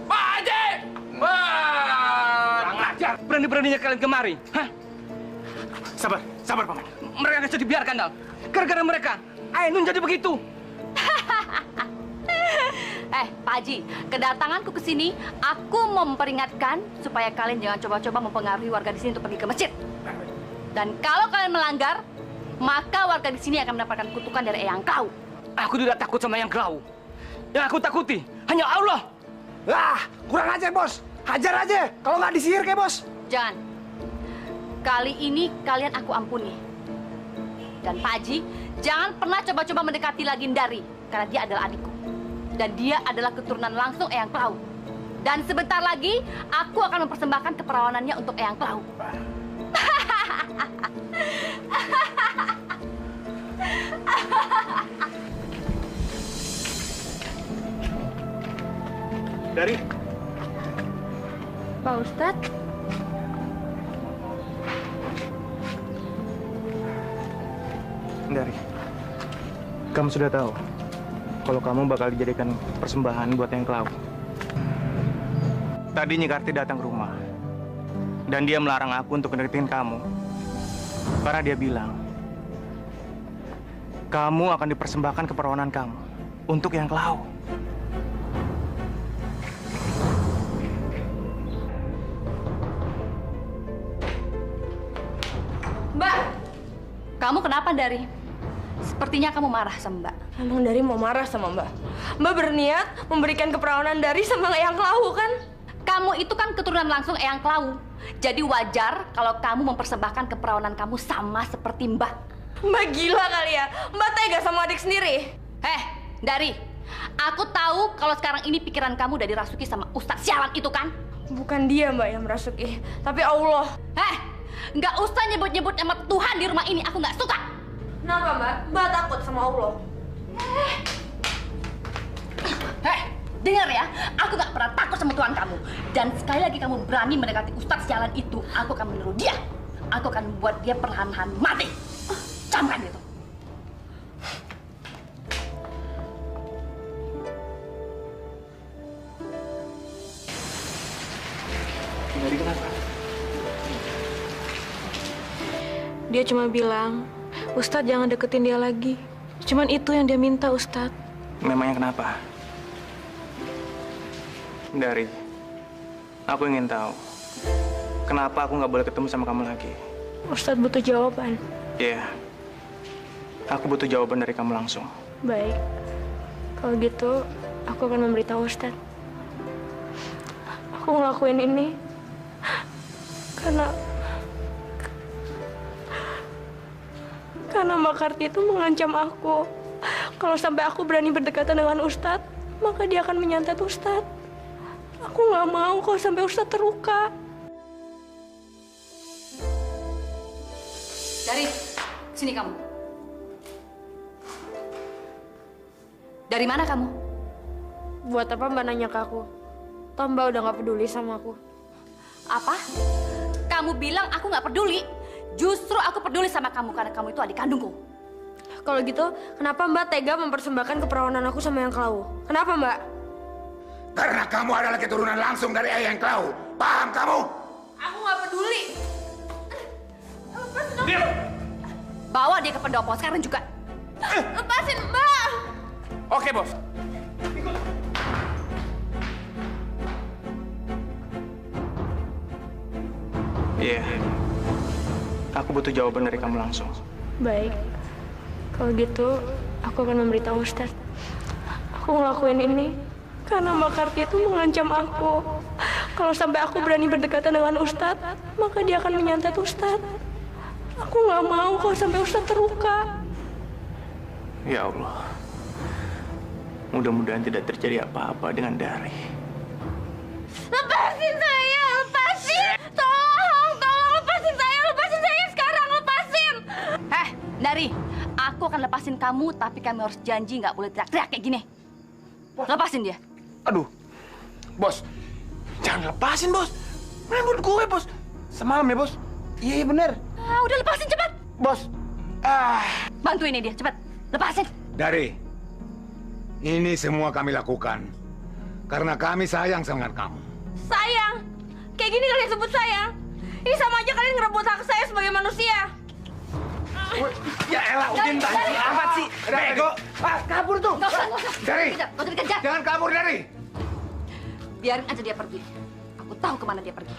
Pak Haji! Wah! Kurang ajar. Berani-beraninya kalian kemari. Hah? Sabar, sabar, Paman. Mereka nggak bisa dibiarkan, Dal. Gara-gara mereka, Ainun jadi begitu. Pak Haji, kedatanganku ke sini, aku memperingatkan supaya kalian jangan coba-coba mempengaruhi warga di sini untuk pergi ke masjid. Dan kalau kalian melanggar, maka warga di sini akan mendapatkan kutukan dari Eyang Klau. Aku tidak takut sama Eyang Klau. Yang aku takuti hanya Allah. Lah, kurang ajar, Bos. Hajar aja. Kalau nggak disihir kayak Bos. Jangan. Kali ini kalian aku ampuni. Dan Pak Haji, jangan pernah coba-coba mendekati lagi Ndari, karena dia adalah adikku. Dan dia adalah keturunan langsung Eyang Klau. Dan sebentar lagi, aku akan mempersembahkan keperawanannya untuk Eyang Klau. Dari? Pak Ustadz? Dari. Kamu sudah tahu kalau kamu bakal dijadikan persembahan buat Eyang Klau. Tadi Nyi Karti datang ke rumah. Dan dia melarang aku untuk ngedeketin kamu. Karena dia bilang, kamu akan dipersembahkan keperawanan kamu untuk Eyang Klau. Mbak, kamu kenapa, Dari? Sepertinya kamu marah sama Mbak. Emang Dari mau marah sama Mbak? Mbak berniat memberikan keperawanan Dari sama Eyang Klau, kan? Kamu itu kan keturunan langsung Eyang Klau. Jadi wajar kalau kamu mempersembahkan keperawanan kamu sama seperti Mbak. Mbak gila kali ya? Mbak tega sama adik sendiri? Dari, aku tahu kalau sekarang ini pikiran kamu udah dirasuki sama Ustadz sialan itu kan? Bukan dia, Mbak, yang merasuki. Tapi Allah. Nggak usah nyebut-nyebut nama Tuhan di rumah ini. Aku nggak suka. Kenapa, Mbak? Mbak takut sama Allah. Dengar ya, aku nggak pernah takut sama Tuhan kamu. Dan sekali lagi kamu berani mendekati Ustadz sialan itu, aku akan meniru dia. Aku akan membuat dia perlahan-lahan mati. Camkan itu. Dari kenapa? Dia cuma bilang, Ustadz jangan deketin dia lagi. Cuman itu yang dia minta, Ustadz. Memangnya kenapa? Dari, aku ingin tahu kenapa aku nggak boleh ketemu sama kamu lagi. Ustadz butuh jawaban. Iya. Aku butuh jawaban dari kamu langsung. Baik. Kalau gitu, aku akan memberitahu Ustadz. Aku ngelakuin ini karena Mbak Karti itu mengancam aku. Kalau sampai aku berani berdekatan dengan Ustadz, maka dia akan menyantet Ustadz. Aku nggak mau kalau sampai Ustadz terluka. Dari sini kamu. Dari mana kamu? Buat apa Mbak nanya ke aku? Toh Mbak udah nggak peduli sama aku. Apa? Kamu bilang aku nggak peduli? Justru aku peduli sama kamu karena kamu itu adik kandungku. Kalau gitu, kenapa Mbak tega mempersembahkan keperawanan aku sama yang Klau? Kenapa Mbak? Karena kamu adalah keturunan langsung dari Eyang Klau. Paham kamu? Aku nggak peduli. Diam! Bawa dia ke pendopo sekarang juga. Lepasin Mbak! Oke, Bos. Iya. Aku butuh jawaban dari kamu langsung. Baik. Kalau gitu, aku akan memberitahu Ustadz. Aku ngelakuin ini karena Mbak Karti itu mengancam aku. Kalau sampai aku berani berdekatan dengan Ustadz, maka dia akan menyantet Ustadz. Aku nggak mau kalau sampai Ustadz terluka. Ya Allah. Mudah-mudahan tidak terjadi apa-apa dengan Dari. Lepasin saya, lepasin! Tolong lepasin saya sekarang, lepasin! Dari, aku akan lepasin kamu, tapi kami harus janji nggak boleh teriak-teriak kayak gini. Lepasin dia. Aduh, Bos, jangan lepasin, Bos. Rambut gue, Bos. Semalam ya, Bos. Iya, bener. Udah lepasin cepat. Bos, bantuin dia, cepat. Lepasin. Dari, ini semua kami lakukan karena kami sayang sama kamu. Sayang? Kayak gini kalian sebut sayang? Ini sama aja kalian ngerebut hak saya sebagai manusia. Ya elah, Udin tadi amat sih. Bego. Kabur tuh. Nggak usah. Dari, Nggak usah dikejar. jangan kabur, Dari. Biarin aja dia pergi. Aku tahu kemana dia pergi.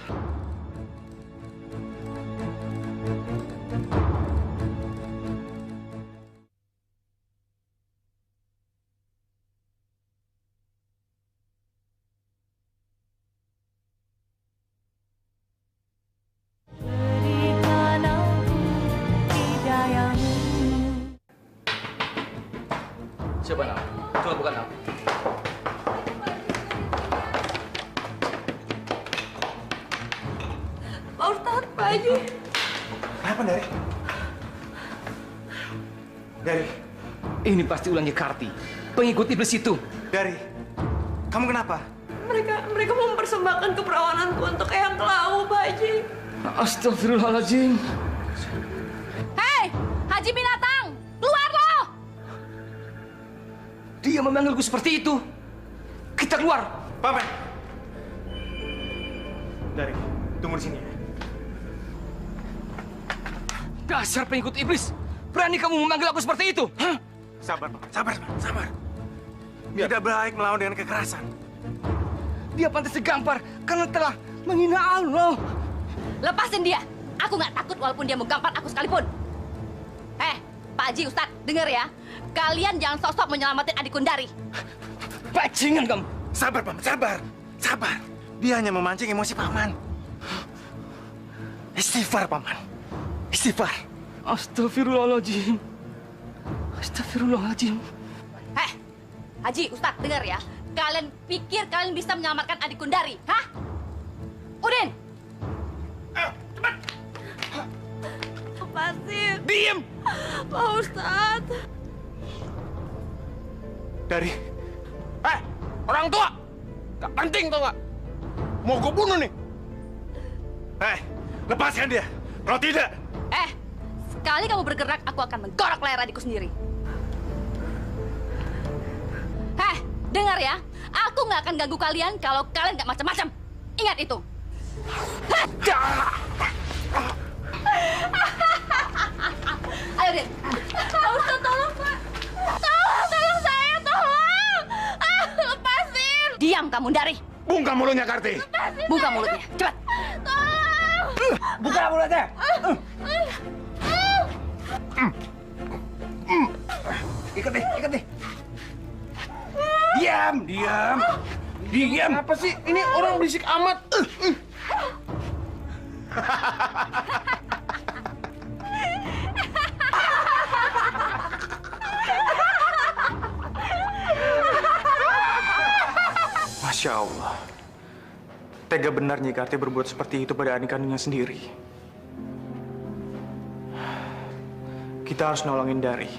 Siapa nak? Coba buka nak. Pak Ustadz, Pak Haji. Kenapa, Dari? Dari, Ini pasti ulangnya Karti, pengikut iblis itu. Dari, kamu kenapa? Mereka mau mempersembahkan keperawananku untuk Eyang Klau, Pak Haji. Astagfirullahaladzim. Hei, Haji Binatang, keluar lo! Dia memanggilku seperti itu. Kita keluar. Paman. Dari, tunggu di sini ya. Dasar pengikut iblis. Berani kamu memanggil aku seperti itu? Hah? Sabar, Paman. Sabar. Tidak baik melawan dengan kekerasan. Dia pantas digampar karena telah menghina Allah. Lepasin dia. Aku nggak takut walaupun dia menggampar aku sekalipun. Pak Haji, Ustadz, denger ya. Kalian jangan sok-sok menyelamatin adik Kundari. Bajingan kamu. Sabar, Paman. Sabar. Dia hanya memancing emosi Paman. Istighfar, Paman. Istighfar. Astagfirullahaladzim. Haji, Ustadz, denger ya. Kalian pikir kalian bisa menyelamatkan adik Kundari? Hah? Udin! Cepat! Lepasin. Diem! Pak Ustadz. Dari, orang tua! Gak penting tau gak? Mau gue bunuh nih! Lepaskan dia! Kalau tidak... Sekali kamu bergerak, aku akan menggorok leher adikku sendiri. Dengar ya. Aku nggak akan ganggu kalian kalau kalian nggak macam-macam. Ingat itu. Ayo, Din. Pak Ustadz, tolong, Pak. Tolong saya, tolong. Lepasin. Diam kamu, Dari. Buka mulutnya, Karti. Buka mulutnya, cepat. Tolong. Buka mulutnya. Ikat deh. Diam. Apa sih? Ini orang berisik amat. Masya Allah. Tega benar Nyi Karti berbuat seperti itu pada adik kandungnya sendiri. Kita harus nolongin Dari.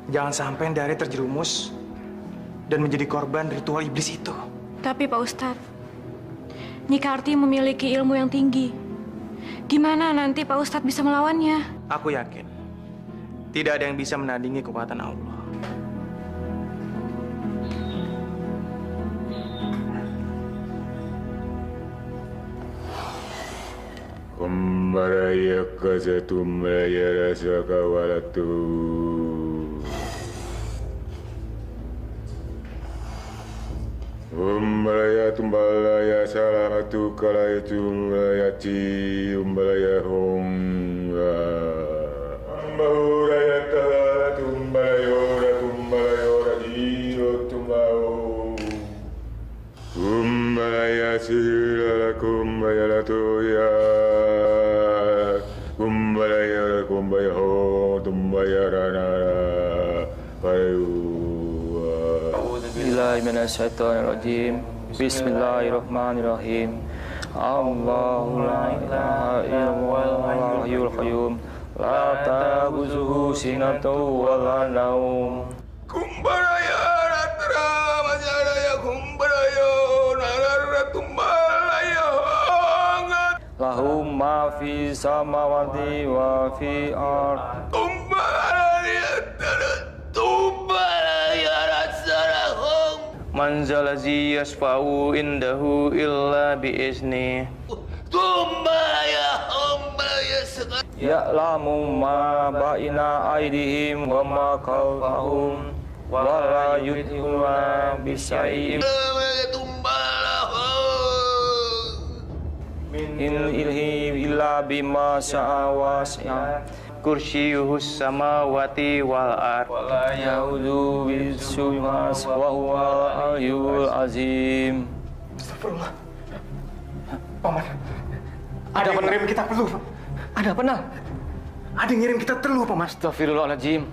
Jangan sampai Dari terjerumus dan menjadi korban ritual iblis itu. Tapi Pak Ustadz, Nyi Karti memiliki ilmu yang tinggi. Gimana nanti Pak Ustadz bisa melawannya? Aku yakin tidak ada yang bisa menandingi kekuatan Allah. Kumbaraya kasatumaya rasaka walatu. Umbalaya tumbalaya salamatu kalaya tumbalaya ci umbalaya honga. Ambahuraya tala tumbalayora tumbalayora jiro tumbao. Umbalaya sirala kumbayala toya. Kumbayala kumbaya ho tumbayara nara payu. Bismillahirrahmanirrahim. Bismillahirrahmanirrahim. Allahu la ilaha illallah hayyul qayyum la ta'khuzuhu sinatun wa la naum. Kumbaraya ratra majaraya kumbaraya narara tumbalaya hangat. Lahum ma fi samawati wa fi ard. Kumbaraya tumbalaya ratsarahum. Man zalazi yasfa'u indahu illa bi'izni. Tumbalaya humbalaya sekali. Ya'lamu ma baina aydihim wa ma khalfahum wa la yuhituna bisyai'in min ilmihi illa bima syaa wasi'a Kursiyuhus samawati wal ard wa la yaudu bisumas wa huwal aliyyul azim. Astagfirullah. Paman, ada yang ngirim kita teluh. Ada apa, Nah? Ada yang ngirim kita teluh, Paman. Astagfirullahaladzim.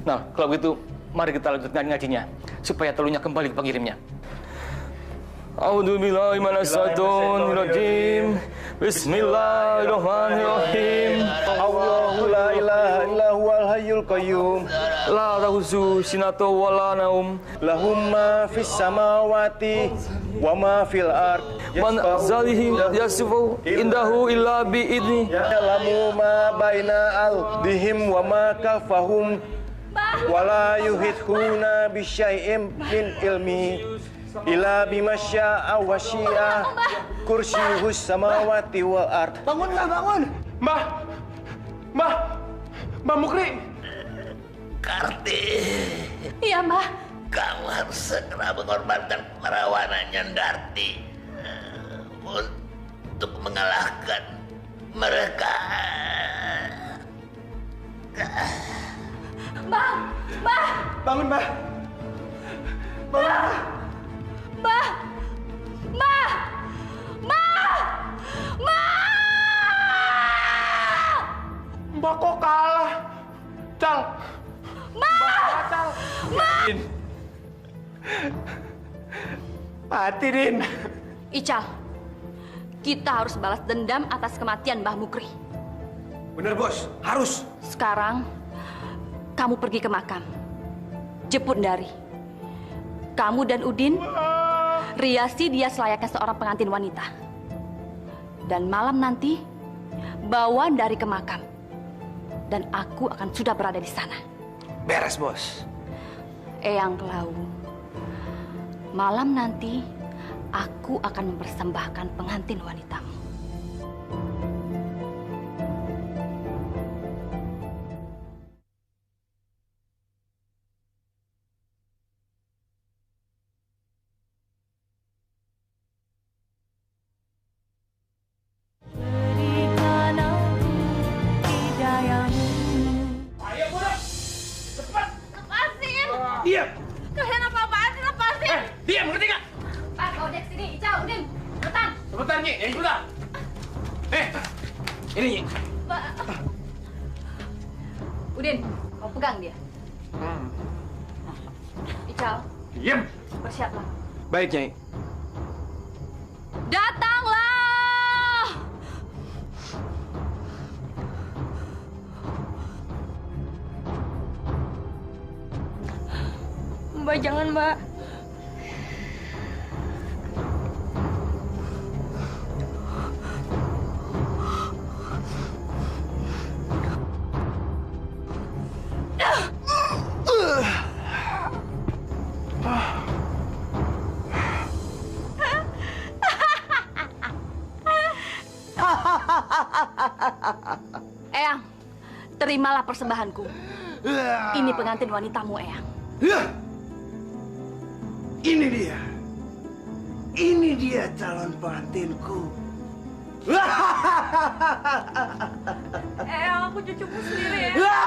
Nah, kalau begitu, mari kita lanjutkan ngajinya, supaya teluhnya kembali ke pengirimnya. A'udzubillahi minasyaitonir rajim. Bismillahirrahmanirrahim. Allahu la ilaha illa huwal hayyul qayyum la ta'khuzuhu sinatun wa la naum. Lahum ma fis samawati wa ma fil ard. Man zalihi yasfu indahu illa bi idni. Ya'lamu ma baina aldihim wa ma kafahum wa la yuhituna bi syai'in min ilmi ila bima syaa wa syi'a kursiyuhus samawati wal ard. Bangun, Mbah! Mbah Mukri! Karti. Iya, Mbah. Kamu harus segera mengorbankan keperawanannya Darti untuk mengalahkan mereka. Mbah! Bangun, Mbah! Mbah! Mbah kok kalah? Cal! Mbah! Din. Mati, Din. Ical, kita harus balas dendam atas kematian Mbah Mukri. Bener, Bos. Harus. Sekarang, kamu pergi ke makam. Jemput Dari. Kamu dan Udin riasi dia selayaknya seorang pengantin wanita. Dan malam nanti, bawa Dari ke makam. Dan aku akan sudah berada di sana. Beres, Bos. Eyang Klau, malam nanti aku akan mempersembahkan pengantin wanitamu. Ini. Pak. Udin, kau pegang dia. Ical. Diam. Bersiaplah. Baik, Nyai. Datanglah! Mbak, jangan, Mbak. Eyang, terimalah persembahanku. Ini pengantin wanitamu, Eyang. Ini dia. Ini dia calon pengantinku. Eyang, aku cucuku sendiri ya.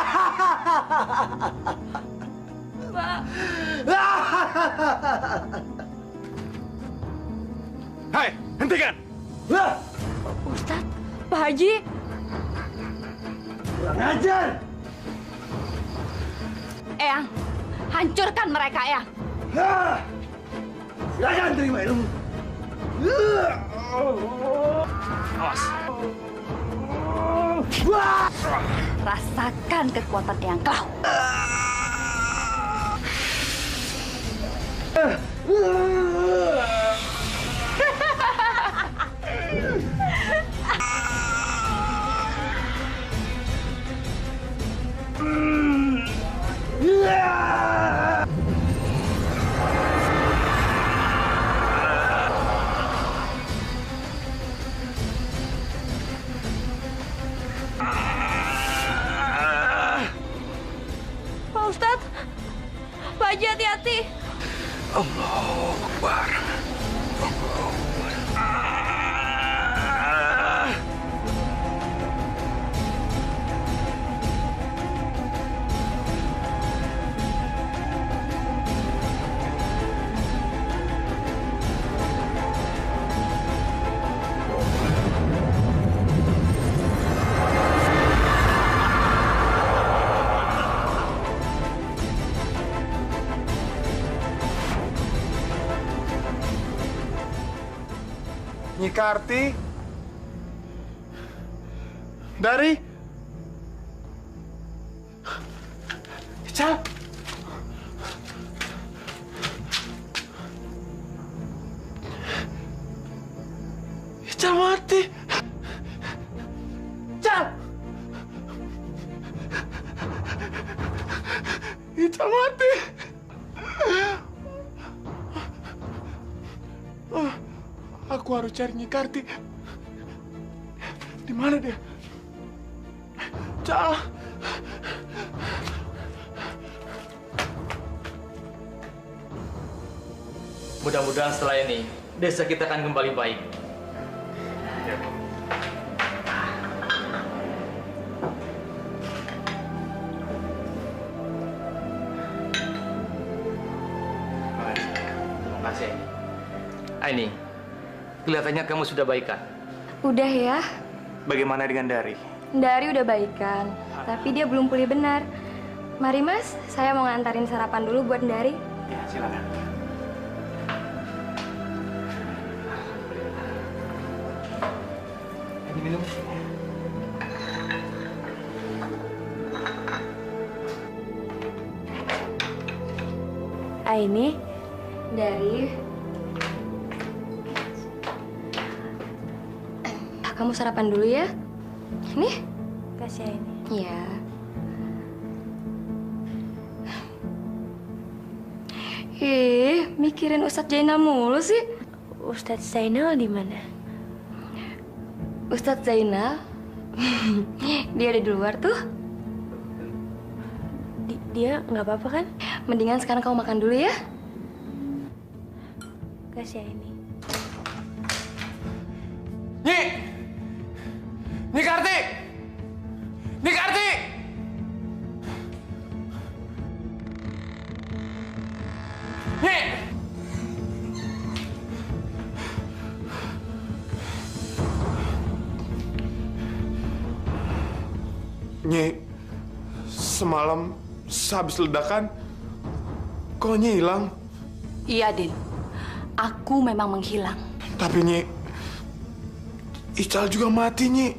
Mbak. Hai, hentikan! Ustadz, Pak Haji. Kurang ajar! Eyang, hancurkan mereka, Eyang. Silakan terima ilmu. Awas. Rasakan kekuatan Eyang Klau. Pak Ustadz, Pak Haji hati-hati. Allahu Akbar. Nyi Karti dari Ical. Ical mati. Ical. Ical mati. Aku harus cari Nyi Karti. Di mana dia? Cal. Mudah-mudahan setelah ini desa kita akan kembali baik. Terima kasih. Aini, kelihatannya kamu sudah baikan. Udah ya. Bagaimana dengan Dari? Dari udah baikan, tapi dia belum pulih benar. Mari Mas, saya mau ngantarin sarapan dulu buat Dari. Ya, silakan. Ini minum. Aini, Dari. Kamu sarapan dulu ya. Nih. Kasih Aini. Iya. Mikirin Ustadz Zainal mulu sih. Ustadz Zainal di mana? Ustadz Zainal? Dia ada di luar tuh. Dia nggak apa-apa kan? Mendingan sekarang kamu makan dulu ya. Kasih Aini. Nyi! Nyi Karti! Nyi Karti! Nyi! Nyi, semalam sehabis ledakan, kok Nyi hilang? Iya, Din. Aku memang menghilang. Tapi Nyi, Ical juga mati, Nyi.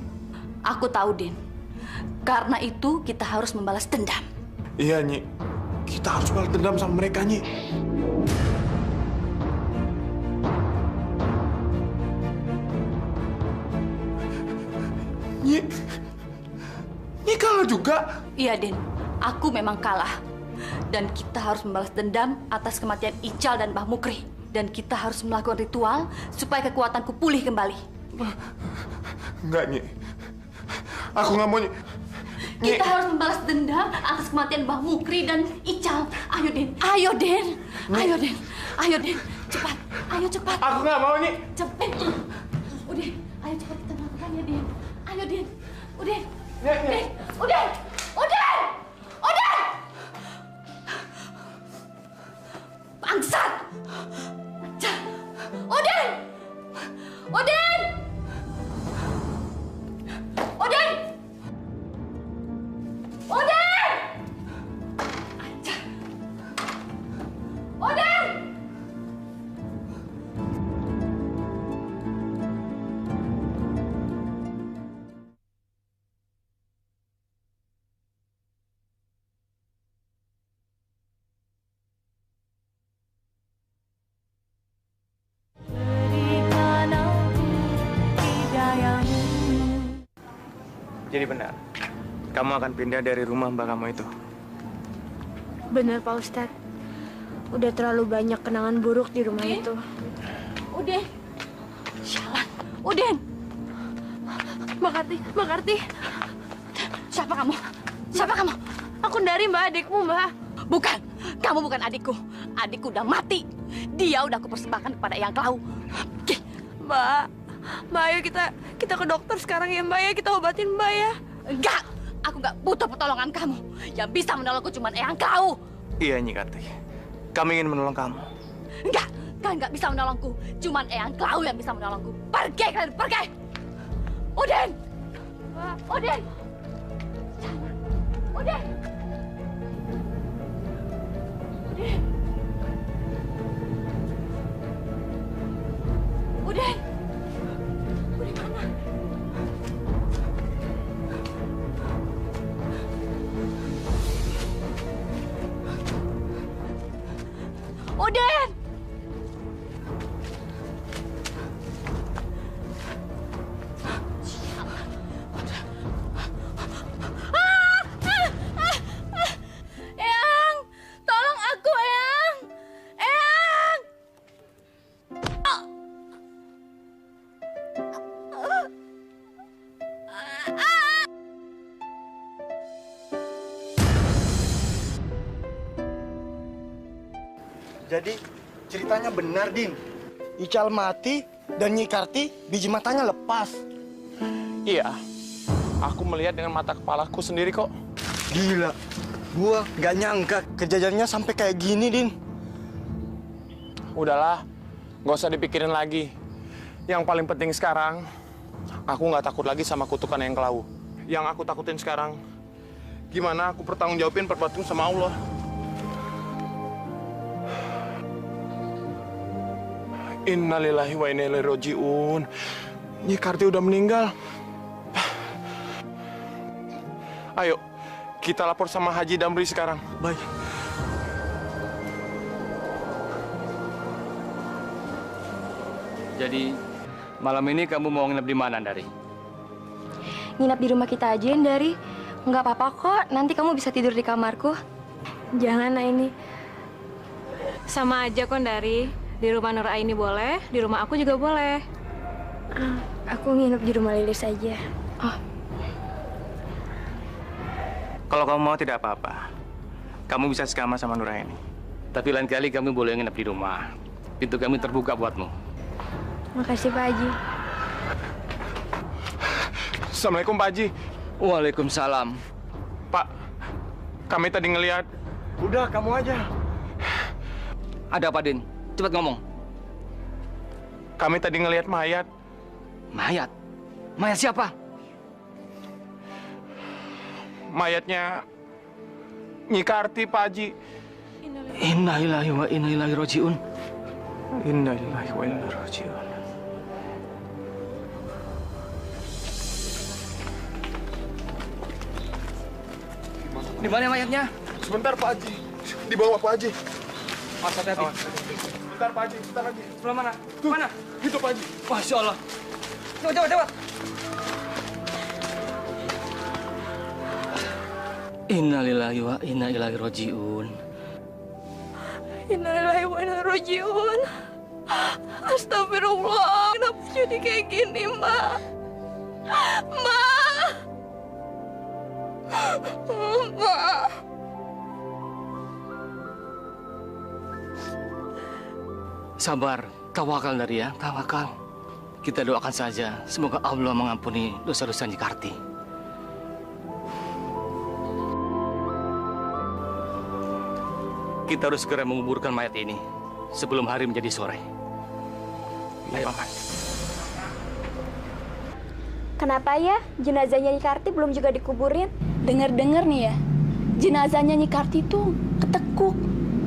Aku tahu, Din. Karena itu kita harus membalas dendam. Iya, Nyi. Kita harus balas dendam sama mereka, Nyi. Nyi kalah juga? Iya, Din. Aku memang kalah. Dan kita harus membalas dendam atas kematian Ical dan Mbah Mukri. Dan kita harus melakukan ritual supaya kekuatanku pulih kembali. Enggak, Nyi. Aku nggak mau, Nyi. Kita harus membalas dendam atas kematian Mbah Mukri dan Ical. Ayo, Din. Ayo, Din. Ayo, Din. Ayo, Din. Cepat. Ayo, cepat. Aku nggak mau, Nyi. Cepat. Udah. Ayo, cepat kita melakukannya, Din. Ayo, Din. Udah. Udah. Udah. Udah. Udah. Bangsat. Udin. Udin. Udin. Udin. Udin. Jadi benar, kamu akan pindah dari rumah mbak kamu itu. Bener Pak Ustadz. Udah terlalu banyak kenangan buruk di rumah itu. Udin. Sialan. Udin. Mbak Karti. Siapa kamu? Siapa kamu? Aku dari Mbak, adikmu, Mbak. Bukan. Kamu bukan adikku. Adikku udah mati. Dia udah aku persembahkan kepada Eyang Klau. Mbak, ayo kita ke dokter sekarang ya, Mbak ya. Kita obatin Mbak ya. Enggak. Aku nggak butuh pertolongan kamu. Yang bisa menolongku cuma Eyang Klau. Iya, Nyi Karti. Kami ingin menolong kamu. Enggak. Kalian nggak bisa menolongku. Cuman Eyang Klau yang bisa menolongku. Pergi kalian, pergi. Udin. Udin. Udin. Udin. Udin. Udin mana? Udin. Eyang, tolong aku, Eyang. Eyang. Jadi ceritanya benar, Din. Ical mati dan Nyi Karti biji matanya lepas. Iya. Aku melihat dengan mata kepalaku sendiri kok. Gila. Gua nggak nyangka kejadiannya sampai kayak gini, Din. Udahlah, nggak usah dipikirin lagi. Yang paling penting sekarang, aku nggak takut lagi sama kutukan Eyang Klau. Yang aku takutin sekarang, gimana aku pertanggungjawabin perbuatanku sama Allah. Innalillahi wa inna ilaihi raji'un. Nyi Karti udah meninggal. Ayo, kita lapor sama Haji Damri sekarang. Baik. Jadi, malam ini kamu mau nginep di mana, Dari? Nginap di rumah kita aja, Dari. Nggak apa-apa kok, nanti kamu bisa tidur di kamarku. Jangan, ini. Sama aja kok, Dari. Di rumah Nur Aini boleh, di rumah aku juga boleh. Aku nginep di rumah Lilis aja. Oh. Kalau kamu mau tidak apa-apa. Kamu bisa sekamar sama Nur Aini. Tapi lain kali kamu boleh nginep di rumah. Pintu kami terbuka buatmu. Makasih, Pak Haji. Assalamualaikum, Pak Haji. Waalaikumsalam. Pak, kami tadi ngelihat. Udah, kamu aja. Ada apa, Din? Cepat ngomong. Kami tadi ngelihat mayat. Mayat? Mayat siapa? mayatnya Nyi Karti, Pak Haji. Innalillahi wa inna ilaihi rajiun. Innalillahi wa inna ilaihi rajiun. Di mana mayatnya? Sebentar, Pak Haji. Di bawah, Pak Haji. Mas, hati-hati. Sebentar, Pak Haji. Sebentar lagi. Sebelah mana? Tuh, Mana? Itu, Pak Haji. Masya Allah. Cepat. Innalillahi wa inna ilaihi rajiun. Innalillahi wa inna ilaihi rajiun. Astagfirullah, kenapa jadi kayak gini, Mbak? Mbak! Mbak! Sabar, tawakal dari ya, tawakal. Kita doakan saja, semoga Allah mengampuni dosa-dosa Nyi Karti. Kita harus segera menguburkan mayat ini sebelum hari menjadi sore. Ayo, Paman. Kenapa ya jenazahnya Nyi Karti belum juga dikuburin? Dengar-dengar nih ya, jenazahnya Nyi Karti tuh ketekuk,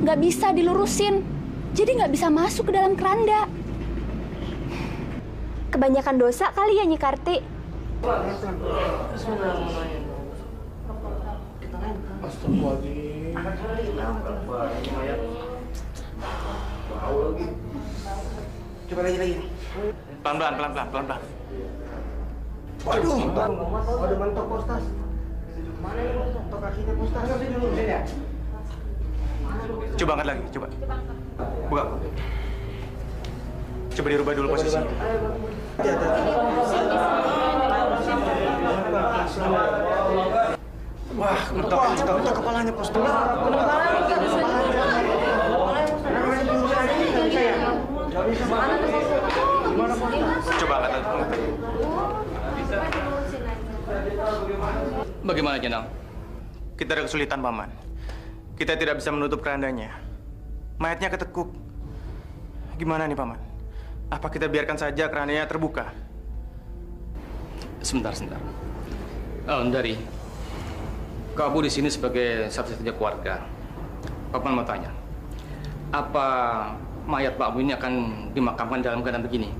nggak bisa dilurusin, jadi nggak bisa masuk ke dalam keranda. Kebanyakan dosa kali ya Nyi Karti. Coba lagi. Pelan-pelan. Waduh, mantap, Postas. Mana ini, Postas? Kakinya Postas. Harusnya dilurusin ya? Coba angkat lagi, coba. Buka. Coba dirubah dulu posisinya. Wah, mentok kepalanya, Postas. Coba angkat lagi. Bagaimana, Jenang? Kita ada kesulitan, Paman. Kita tidak bisa menutup kerandanya. Mayatnya ketekuk. Gimana nih, Paman? Apa kita biarkan saja kerandanya terbuka? Sebentar. Dari kamu di sini sebagai satu-satunya keluarga. Paman mau tanya, apa mayat Pak Bu ini akan dimakamkan dalam keadaan begini?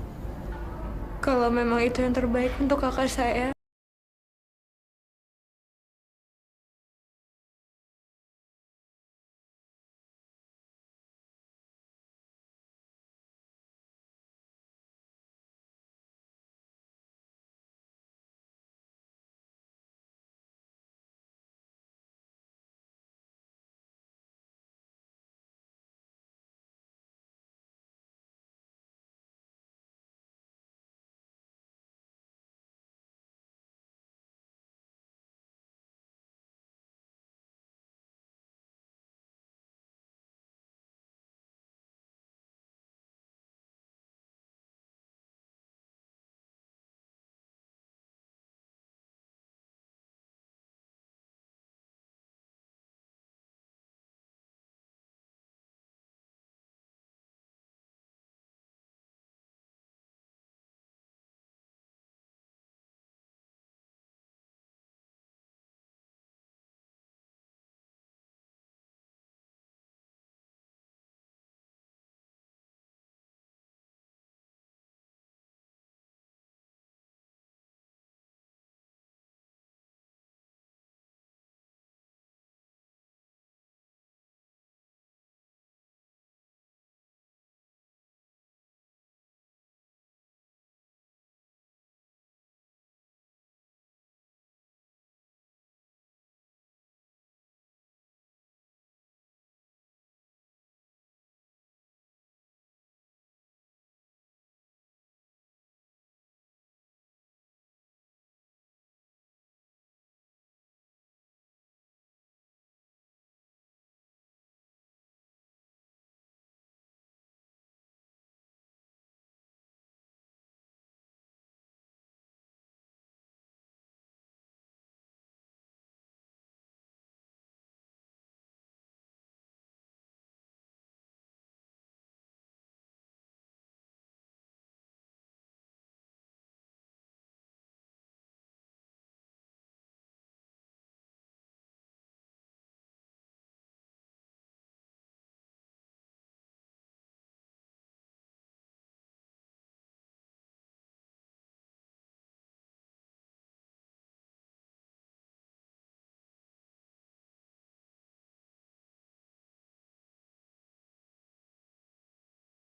Kalau memang itu yang terbaik untuk kakak saya,